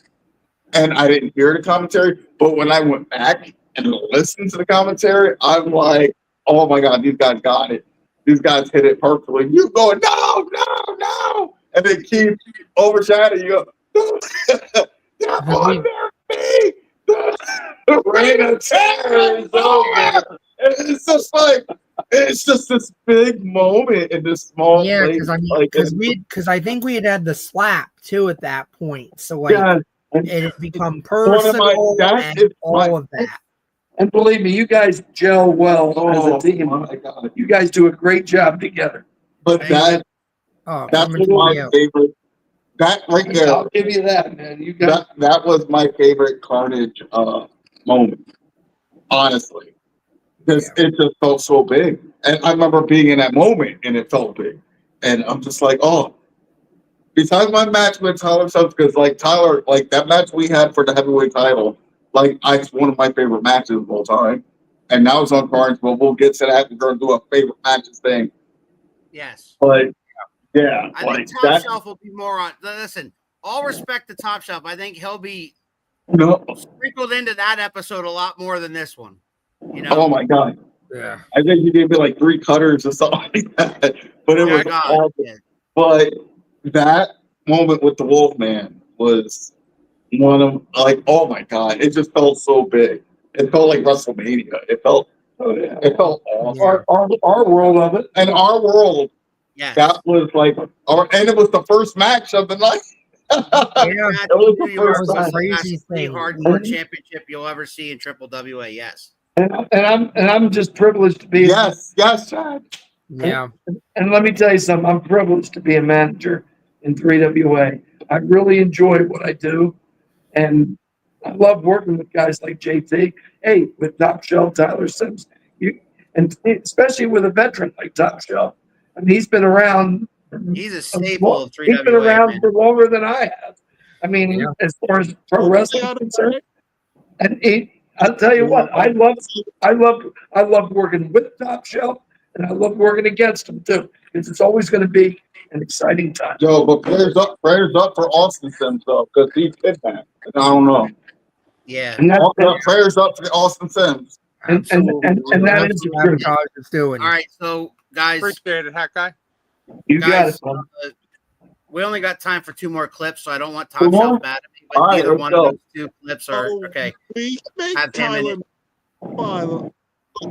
and I didn't hear the commentary, but when I went back and listened to the commentary, I'm like, oh my God, these guys got it. These guys hit it perfectly. You going, no, and they keep overshadowing you. They're on their feet. The reign of terror is over. It's just like, it's just this big moment in this small place. because I mean, like, because I think we had the slap too at that point, so like yeah, it has become personal and all of that. And believe me, you guys gel well as a Oh, team. my God. You guys do a great job together. But that's my favorite. That right there. I'll give you that, man. You got that was my favorite Carnage moment, honestly, because it just felt so big. And I remember being in that moment, and it felt big. And I'm just like, oh. Besides my match with Tyler Subs, because like Tyler, like that match we had for the heavyweight title, like it's one of my favorite matches of all time. And now it's on Carnage, but we'll get to that. We're gonna do a favorite matches thing. Yes. But yeah, I like think Top that. Shelf will be more on. Listen, all respect to Top Shelf. I think he'll be sprinkled into that episode a lot more than this one. You know? Oh my God. Yeah. I think he gave me like 3 cutters or something like that. But it was awesome. Yeah. But that moment with the Wolfman was one of like, oh my God, it just felt so big. It felt like WrestleMania. It felt it felt awesome. our world of it. And our world. Yes. That was like and it was the first match of the night. It was the first match. Crazy thing. Hardcore championship you'll ever see in Triple WA. Yes. And I'm just privileged to be. Yes, Chad. Yeah. And let me tell you something. I'm privileged to be a manager in 3WA. I really enjoy what I do, and I love working with guys like JT. Hey, with Top Shelf, Tyler Sims, and especially with a veteran like Top Shelf. I mean, he's been around. He's a staple of 3WA. He's been around for longer than I have. I mean, as far as pro wrestling is concerned, and I'll tell you what, I love working with Top Shelf, and I love working against him too, because it's always going to be an exciting time. Yo, but prayers up for Austin Sims though, because he's kidnapped. I don't know. Yeah. And prayers up for the Austin Sims. Absolutely. And that That's is the what truth. Sabotage is doing. All right, so guys, Appreciate it, Hat Guy. You got guys, it, bud. we only got time for 2 more clips, so I don't want Two Top more? Shelf mad at me. But All right, neither let's one go. of those 2 clips are Oh, okay. We make Have him in Tyler. it. Fun.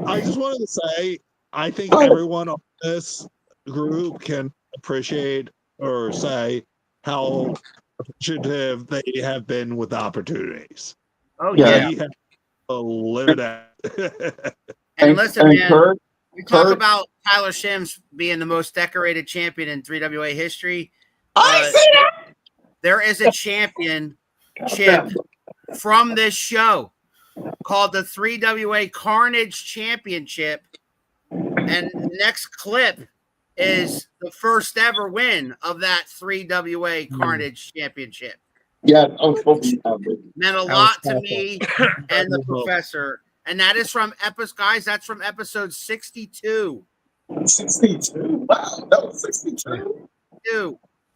I just wanted to say, I think Go ahead. everyone on this group can appreciate or say how appreciative they have been with opportunities. Oh Yeah. yeah. We have to live it out. And listen, and man, Kurt, we talk Kurt- about Tyler Shims being the most decorated champion in 3WA history. I see that. There is a championship from this show called the 3WA Carnage Championship. And the next clip is the first ever win of that 3WA Carnage Championship. Yeah, I was supposed to have it. Meant a lot to me and the professor. And that is from guys, that's from episode 62. 62. Wow, that was 62.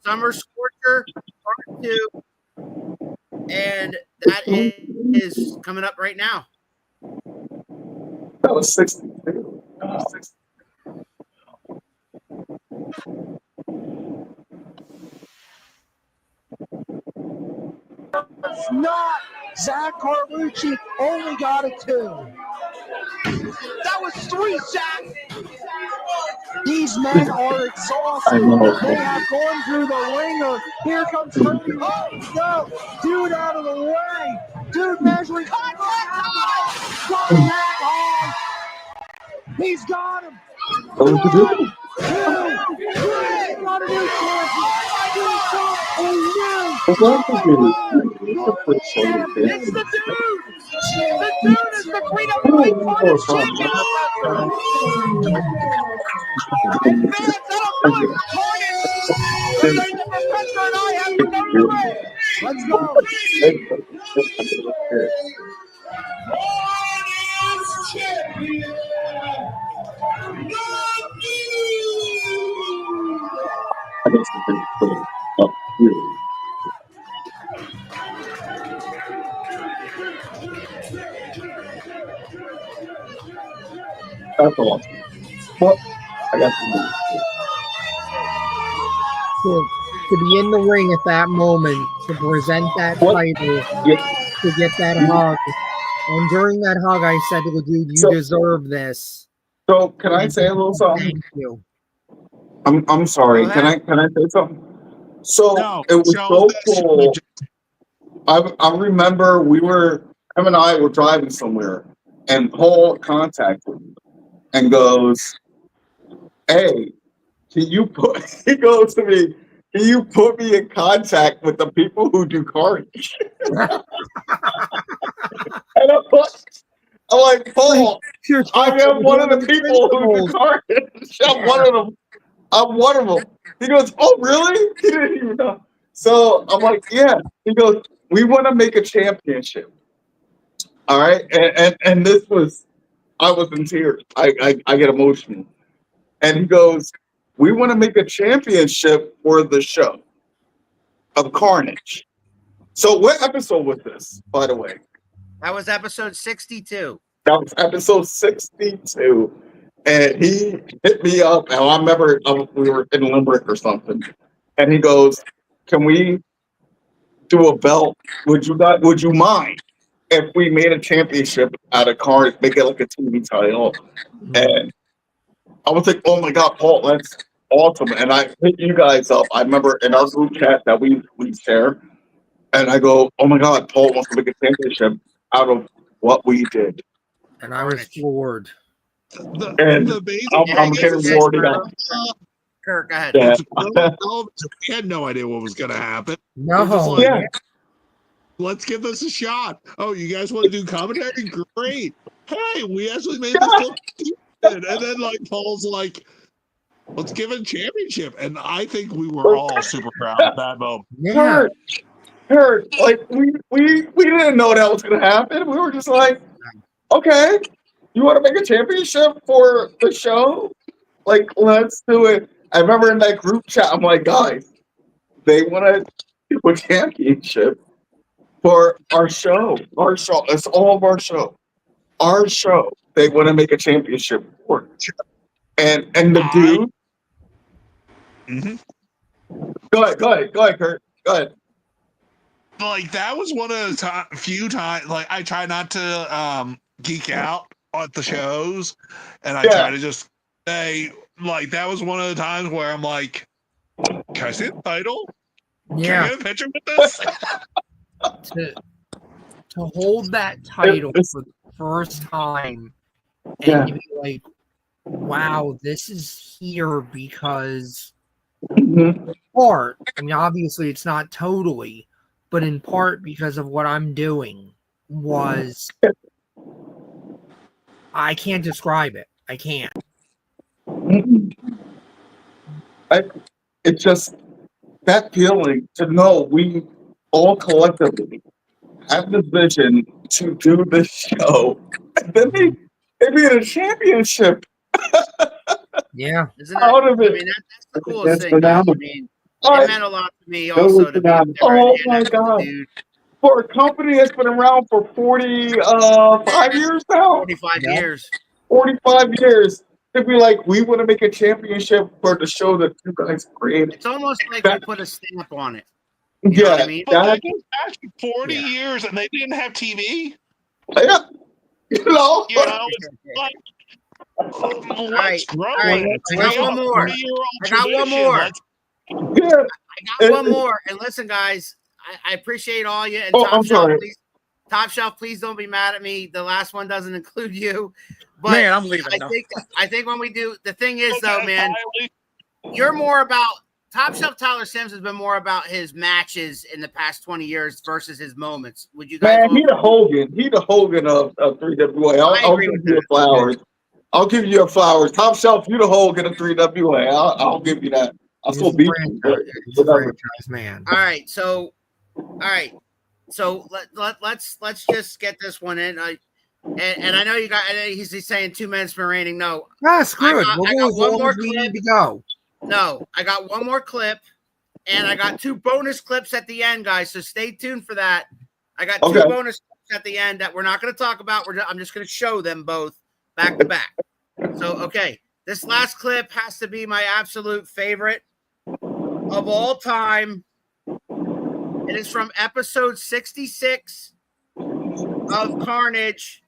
Summer Scorcher, part 2. And that is coming up right now. That was 62. That was 62. It's not. Zach Carlucci only got a 2. That was 3, Zach. These men are I exhausted. know. They have gone through the ringer. Here comes Cody. Oh, no. Dude out of the way. Dude measuring. Coming back on. He's got him. That was a good one. 2, 3. Got a new champion. He's got a new Well, that's a good one. It's a pretty solid It's pick. the dude! The dude is the Freedom Carnage champion! And fans, that'll do it for Carnage! Tonight, the professor and I have to know the way. Let's go! I guess the thing put it up here. That's awesome. Well, I got some news. To be in the ring at that moment, to present that title, to get that hug. And during that hug, I said to the dude, you deserve this. So can I say a little something? Thank you. I'm sorry. Can I say something? So No, it was show so this. cool. I remember him and I were driving somewhere, and Paul contacted me and goes, "Hey, he goes to me, can you put me in contact with the people who do Carnage?" And I'm like, Paul, I am one of the people who do Carnage. I'm one of them. He goes, "Oh, really?" He didn't even know. So I'm like, "Yeah." He goes, "We want to make a championship." All right. And this was, I was in tears. I get emotional. And he goes, "We want to make a championship for the show of Carnage." So what episode was this, by the way? That was episode 62. That was episode 62. And he hit me up, and I remember we were in Limerick or something. And he goes, "Can we do a belt? Would you mind if we made a championship out of Carnage, make it like a TV title?" And I was like, "Oh my God, Paul, that's awesome!" And I hit you guys up. I remember in our group chat that we share, and I go, "Oh my God, Paul wants to make a championship out of what we did." And I was floored. The basic I'm getting warned up. Kirk, go ahead. Yeah. We had no idea what was going to happen. No. We're just like, Yeah. let's give this a shot. Oh, you guys want to do commentary? Great. Hey, we actually made this look good. And then like Paul's like, let's give it a championship. And I think we were all super proud at that moment. Yeah. Hurt. Like we didn't know that was gonna happen. We were just like, okay, you want to make a championship for the show? Like, let's do it. I remember in that group chat, I'm like, guys, they want to do a championship for our show. Our show. It's all of our show. Our show. they want to make a championship for. And the dude. Go ahead, Kurt. Go ahead. Like that was one of the few times. Like I try not to geek out at the shows, and I try to just say like that was one of the times where I'm like, can I see the title? Yeah. Can I get a picture with this? to hold that title for the first time and to be like, wow, this is here because in part, I mean, obviously it's not totally, but in part because of what I'm doing was, I can't describe it. I can't. It's just that feeling to know we all collectively have this vision to do this show, and then they be in a championship. Yeah. Isn't that, Out of it. I mean, that's the coolest thing, guys. I mean, it meant a lot to me That was also to be there. oh and my that's the god! dude. For a company that's been around for 45 years now, 45 years. 45 years, to be like, we want to make a championship for the show that you guys created. It's almost like we put a stamp on it. You know Yeah, what I mean? But that goes back to 40 years, and they didn't have TV. yeah. You know, it's like, All right, grow. all right. I got one more. I got one more. Yeah. I got one more. And listen, guys, I appreciate all you. And I'm sorry. Top Shelf, please don't be mad at me. The last one doesn't include you. But Man, I'm leaving. I think when we do, the thing is, though, man, you're more about Top Shelf. Tyler Sims has been more about his matches in the past 20 years versus his moments. Would you guys? Man, he the Hogan. He the Hogan of 3WA. I'll give you your flowers. I'll give you your flowers. Top Shelf, you the Hogan of 3WA. I'll give you that. I'll still beat you. He's a franchise man. All right, so let's just get this one in. And I know you got. He's saying 2 minutes remaining. No, screw it. We'll go as long as we need to go. No, I got one more clip, and I got 2 bonus clips at the end, guys. So stay tuned for that. I got 2 bonus clips at the end that we're not going to talk about. I'm just going to show them both back to back. So okay, this last clip has to be my absolute favorite of all time. It is from episode 66 of Carnage,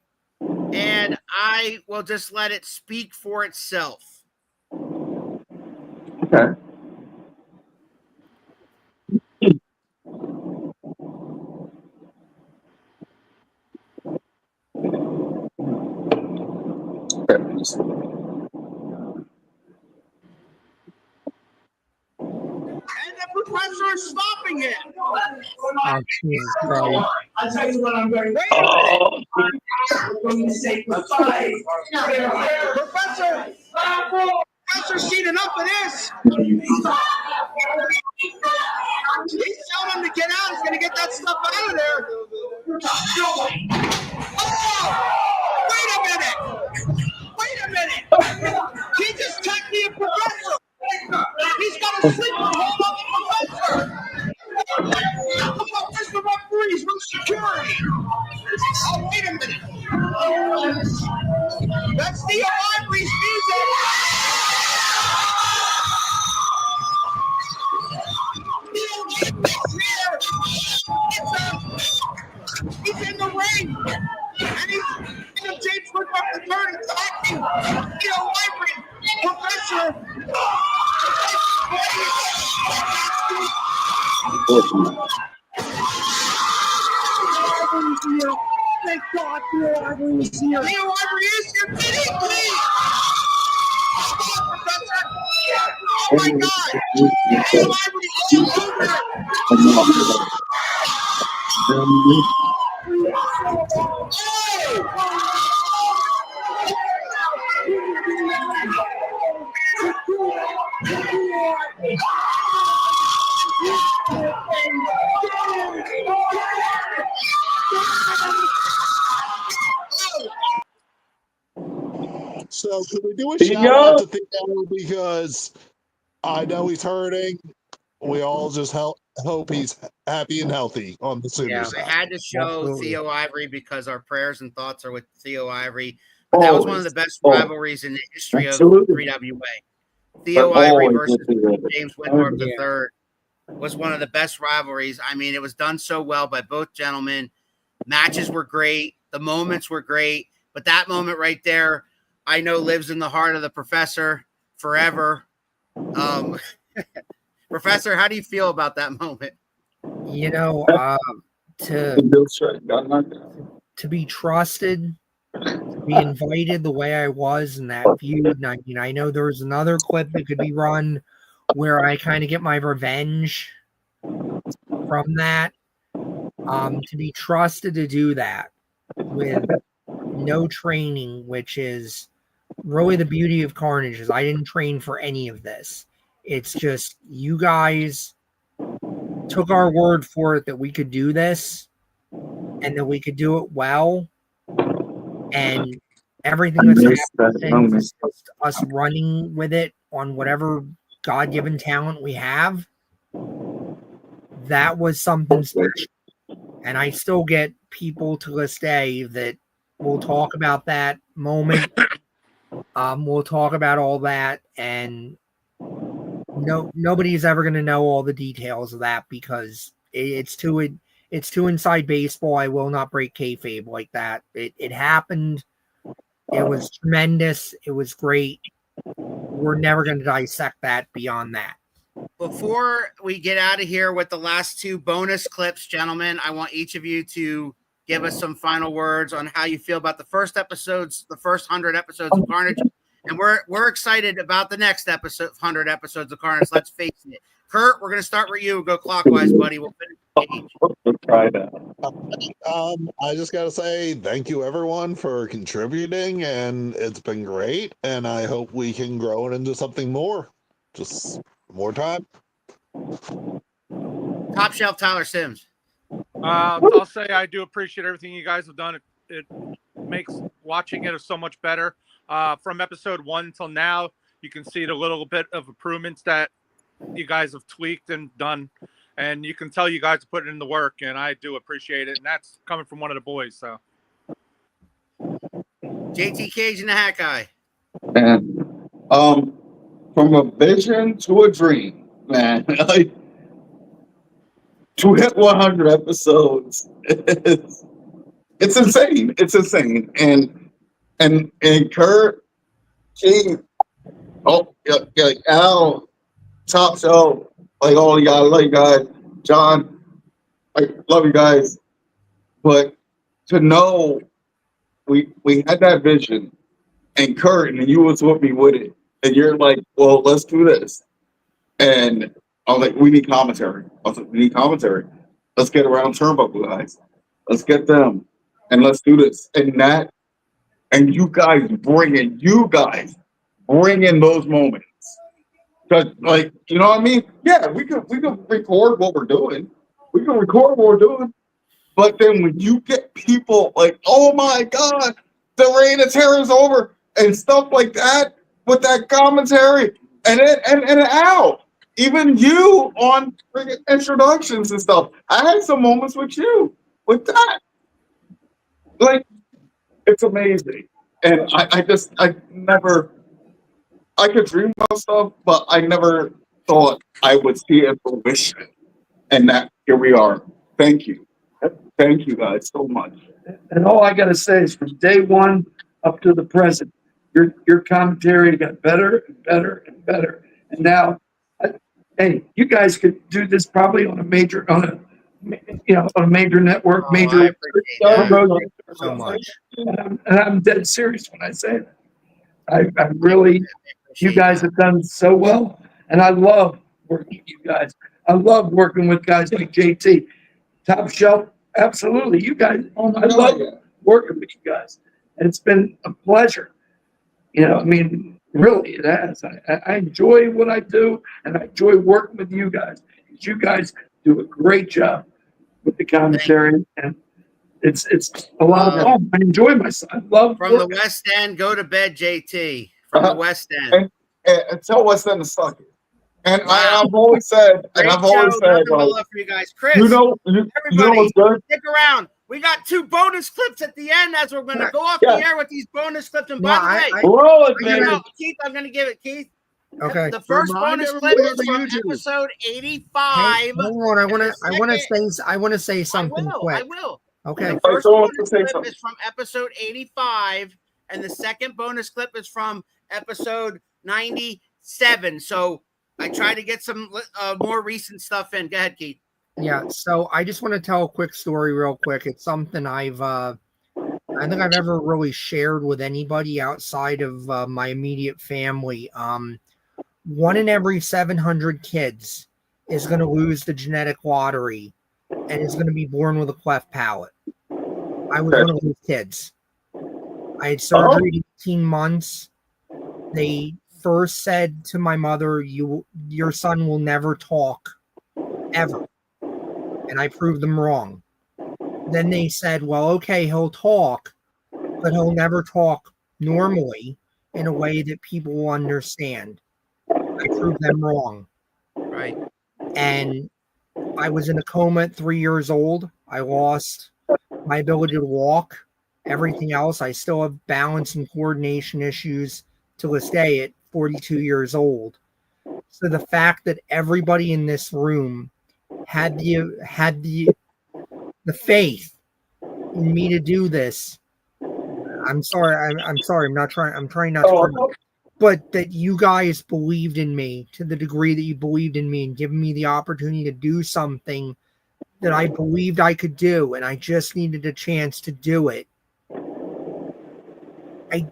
and I will just let it speak for itself. Okay. And the professor is stopping him. Oh, Jesus Christ. I'll tell you what I'm going to Wait a minute. I'm going to say goodbye. Professor's seen enough of this. He's telling him to get out. He's going to get that stuff out of there. Oh! Wait a minute. He just took the professor. He's got a sleeper hold on the professor. Where's the referees? Where's security? Oh, wait a minute. That's Theo Ivory's music. He's in the ring. And James Wood up the turn attacking Theo Ivory. Professor. Thank God Theo Ivory is here. Theo Ivory is here. Did he please? Professor. Oh my God. Theo Ivory all over. So can we do a shout out to Theo because I know he's hurting. We all just hope he's happy and healthy on the sooner side. I had to show Theo Ivory because our prayers and thoughts are with Theo Ivory. But that was one of the best rivalries in the history of 3WA. Theo Ivory versus James Whitmore III was one of the best rivalries. I mean, it was done so well by both gentlemen. Matches were great. The moments were great. But that moment right there, I know lives in the heart of the professor forever. Professor, how do you feel about that moment? You know, to be trusted, to be invited the way I was in that feud. And I know there was another clip that could be run where I kind of get my revenge from that. To be trusted to do that with no training, which is really the beauty of Carnage, is I didn't train for any of this. It's just you guys took our word for it that we could do this and that we could do it well. And everything that's happened since is just us running with it on whatever God-given talent we have. That was something special. And I still get people to this day that will talk about that moment. We'll talk about all that, and nobody's ever going to know all the details of that because it's too inside baseball. I will not break kayfabe like that. It happened. It was tremendous. It was great. We're never going to dissect that beyond that. Before we get out of here with the last two bonus clips, gentlemen, I want each of you to give us some final words on how you feel about the first 100 episodes of Carnage. And we're excited about the next 100 episodes of Carnage. Let's face it. Kurt, we're going to start with you. Go clockwise, buddy. We'll finish the page. I just got to say thank you, everyone, for contributing, and it's been great. And I hope we can grow it into something more. Just more time. Top shelf Tyler Sims. I'll say I do appreciate everything you guys have done. It makes watching it so much better. From episode 1 till now, you can see the little bit of improvements that you guys have tweaked and done. And you can tell you guys are putting in the work, and I do appreciate it. And that's coming from one of the boys. So, JT Cage and the Hat Guy. And from a vision to a dream, man. Like, to hit 100 episodes, it's insane. It's insane. And Kurt, King, Al, Top Shelf, like all you guys, I love you guys. John, I love you guys. But to know we had that vision, and Kurt, and you was with me with it, and you're like, well, let's do this. And I was like, we need commentary. I was like, we need commentary. Let's get around Turnbuckle guys. Let's get them. And let's do this. And you guys bring in those moments. Because, like, you know what I mean? Yeah, we could record what we're doing. But then when you get people like, oh my God, the reign of terror is over, and stuff like that with that commentary, and Al, even you on introductions and stuff. I had some moments with you with that. Like, it's amazing. And I could dream about stuff, but I never thought I would see it fruition. And that here we are. Thank you. Thank you guys so much. And all I got to say is from day one up to the present, your commentary got better and better and better. And now, hey, you guys could do this probably on a major network, major so much. And I'm dead serious when I say that. I really, you guys have done so well, and I love working with you guys. I love working with guys like JT, Top Shelf. Absolutely, you guys. I love working with you guys, and it's been a pleasure. I mean, really, it has. I enjoy what I do, and I enjoy working with you guys. You guys do a great job with the commentary, and it's a lot of fun. I enjoy myself. I love from the West End. Go to bed, JT. From the West End. And tell West End to suck it. And I've always said, nothing but love for you guys. Chris, you know what's good? Stick around. We got 2 bonus clips at the end as we're going to go off the air with these bonus clips. And by the way, roll it, baby. Keith, I'm going to give it, Keith. Okay. The first Remind bonus everybody clip on is the from YouTube. episode 85. Hey, hold on. I want to say I something quick. will. Okay. The first bonus clip is from episode 85, and the second bonus clip is from episode 97. So I try to get some more recent stuff in. Go ahead, Keith. Yeah, so I just want to tell a quick story real quick. It's something I think I've ever really shared with anybody outside of my immediate family. 1 in every 700 kids is going to lose the genetic lottery and is going to be born with a cleft palate. I was one of those kids. I had surgery at 18 months. They first said to my mother, your son will never talk, ever. And I proved them wrong. Then they said, well, okay, he'll talk, but he'll never talk normally in a way that people will understand. I proved them wrong. Right. And I was in a coma at 3 years old. I lost my ability to walk. Everything else, I still have balance and coordination issues to this day at 42 years old. So the fact that everybody in this room had the faith in me to do this. I'm sorry. I'm sorry. I'm trying not to. But that you guys believed in me to the degree that you believed in me and given me the opportunity to do something that I believed I could do, and I just needed a chance to do it. I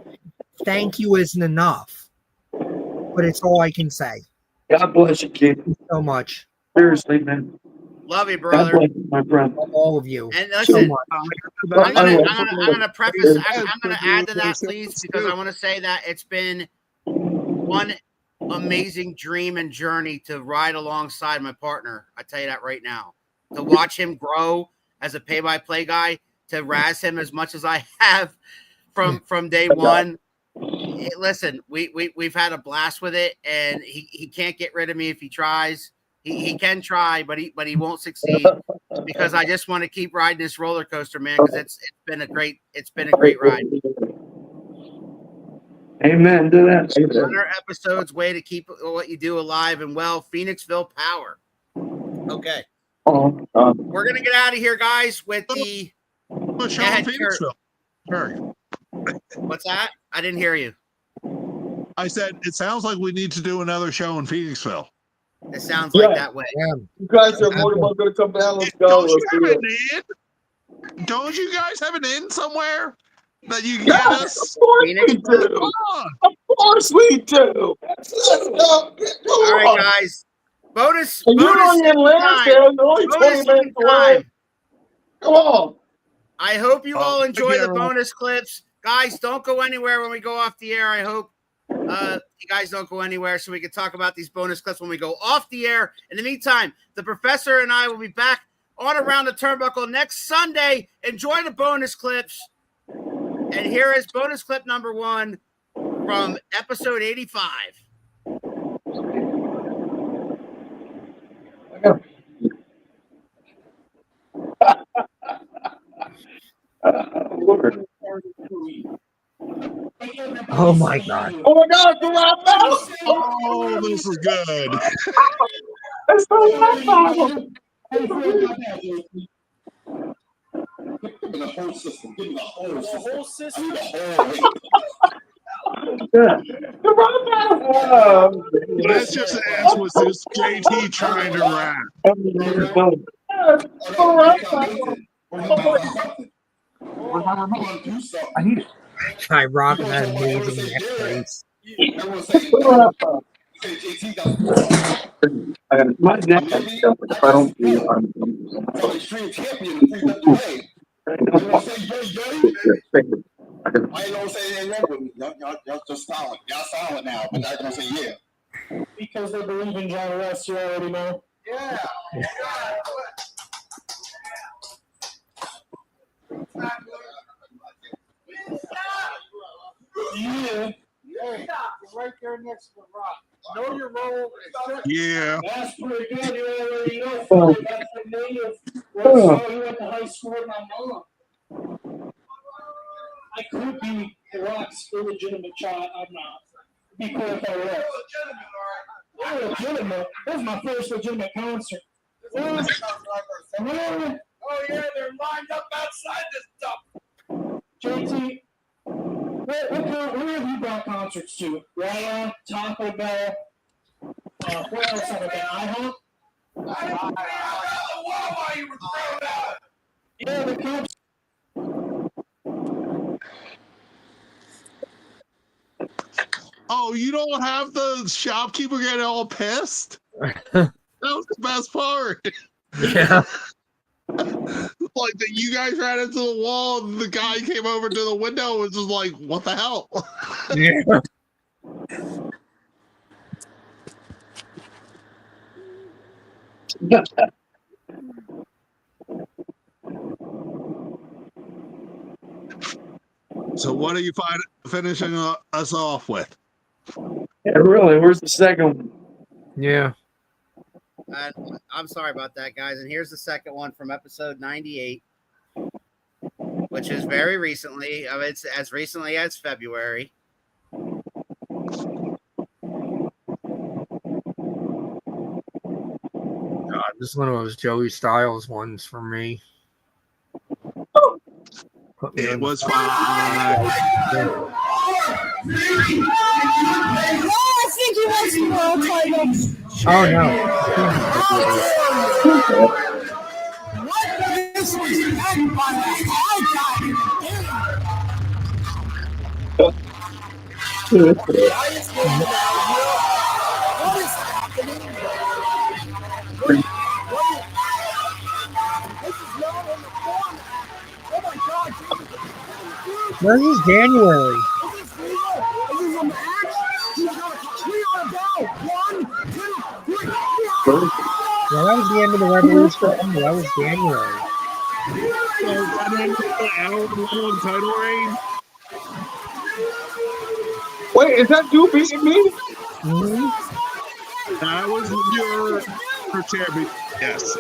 thank you isn't enough, but it's all I can say. God bless you, Keith. Thank you so much. Seriously, man. Love you, brother. God bless you, my friend. All of you. And listen, so I'm gonna preface. I'm gonna add to that, please, because I want to say that it's been one amazing dream and journey to ride alongside my partner. I tell you that right now. To watch him grow as a pay-by-play guy, to razz him as much as I have from day one. Listen, we've had a blast with it, and he can't get rid of me if he tries. He can try, but he won't succeed, because I just want to keep riding this roller coaster, man, because it's been a great ride. Amen to that. 100 episodes, way to keep what you do alive and well. Phoenixville Power. Okay. We're gonna get out of here, guys, with the Sure. What's that? I didn't hear you. I said it sounds like we need to do another show in Phoenixville. It sounds like that way. You guys are more than welcome to come down. Let's go. Don't you have an in? Don't you guys have an in somewhere that you can get us? Of course we do. Of course we do. Let's go. All right, guys. Bonus. And you're only in Lansdale. You're only 20 minutes away. Come on. I hope you all enjoy the bonus clips. Guys, don't go anywhere when we go off the air. I hope you guys don't go anywhere so we can talk about these bonus clips when we go off the air. In the meantime, the professor and I will be back on Around the Turnbuckle next Sunday. Enjoy the bonus clips. And here is bonus clip number 1 from episode 85. Lord. Oh my God. Oh my God, the rap battle. Oh, this is good. It's the rap battle. The whole system. Give me the whole system. The rap battle. Let's just ask, was this JT trying to rap? I need it. I rock that amazing neck brace. My neck is stuff. If I don't do I ain't gonna say they ain't with me. Y'all just silent. Y'all silent now, but I'm gonna say yeah. Because they believe in John West, you already know. Yeah. Yeah. Right there next to the rock. Know your role. Yeah. That's pretty good. You already know. That's the native. Well, so you went to high school with my mom. I could be The Rock's illegitimate child. I'm not. Be cool if I was. I'm legitimate. That was my first legitimate concert. Oh yeah, they're lined up outside this stuff. JT, where have you brought concerts to? Raya, Taco Bell. Where else have I been? IHOP. Why you were thrown out? Yeah, the cops. Oh, you don't have the shopkeeper getting all pissed? That was the best part. Yeah. Like that you guys ran into the wall and the guy came over to the window and was just like, what the hell? Yeah. So what are you finishing us off with? Yeah, really. Where's the second one? Yeah. I'm sorry about that, guys. And here's the second one from episode 98, which is very recently. It's as recently as February. God, this is one of those Joey Styles ones for me. It was fine. I think he wants the world title. Oh no. What? This was done by the hard guy. What is happening? This is not in the format. Oh my God. This is January. Is this legal? Is this a match? We are about 1, 2, 3. Yeah, that was the end of the Revolution. That was January. So that ended the hour-long title reign. Wait, is that dude beating me? Mm-hmm. That was your champion. Yes.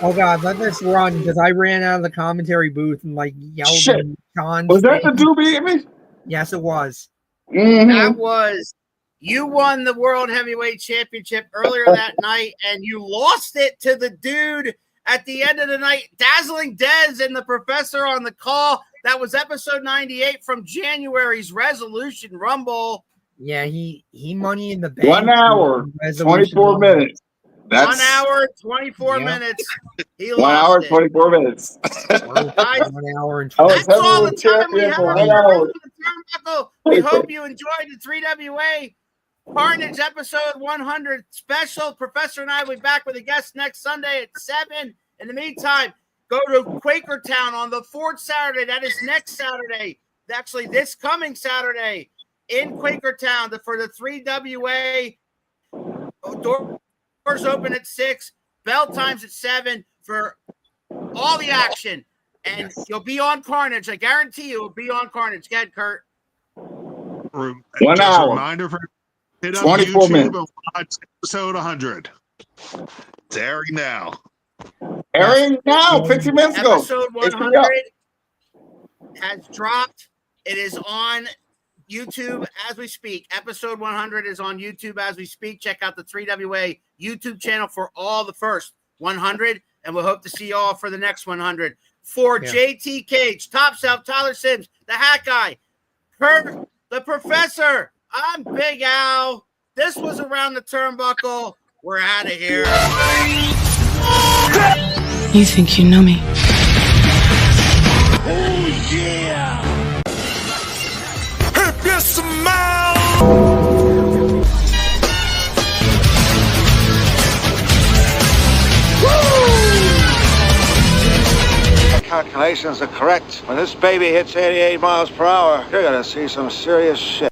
Oh God, let this run because I ran out of the commentary booth and like yelled. Shit. And Sean's Was that the face. dude beating me? Yes, it was. That was you won the World Heavyweight Championship earlier that night, and you lost it to the dude at the end of the night, Dazzling Dez and the Professor on the call. That was episode 98 from January's Resolution Rumble. Yeah, he money in the bank. 1 hour, 24 minutes. That's 1 hour, 24 minutes. He 1 hour, 24 minutes. Guys, 1 hour and 20. that's all the time we have for on 1 the hour. Turnbuckle. We hope you enjoyed the 3WA Carnage episode 100 special. Professor and I will be back with a guest next Sunday at 7. In the meantime, go to Quakertown on the 4th Saturday. That is next Saturday. Actually, this coming Saturday in Quakertown for the 3WA. Doors open at 6. Bell times at 7 for all the action. And you'll be on Carnage. I guarantee you'll be on Carnage. Go ahead, Kurt. 1 Just hour. a reminder for hit up 24 YouTube minutes. and watch episode 100. It's airing now. Airing now, 15 minutes ago. Episode 100 has dropped. It is on YouTube as we speak. Episode 100 is on YouTube as we speak. Check out the 3WA YouTube channel for all the first 100, and we'll hope to see you all for the next 100. For JT Cage, Top Shelf, Tyler Sims, the Hat Guy, Kurt, the Professor, I'm Big Al. This was Around the Turnbuckle. We're out of here. You think you know me? Oh, yeah. If you smell. Calculations are correct. When this baby hits 88 miles per hour, you're gonna see some serious shit.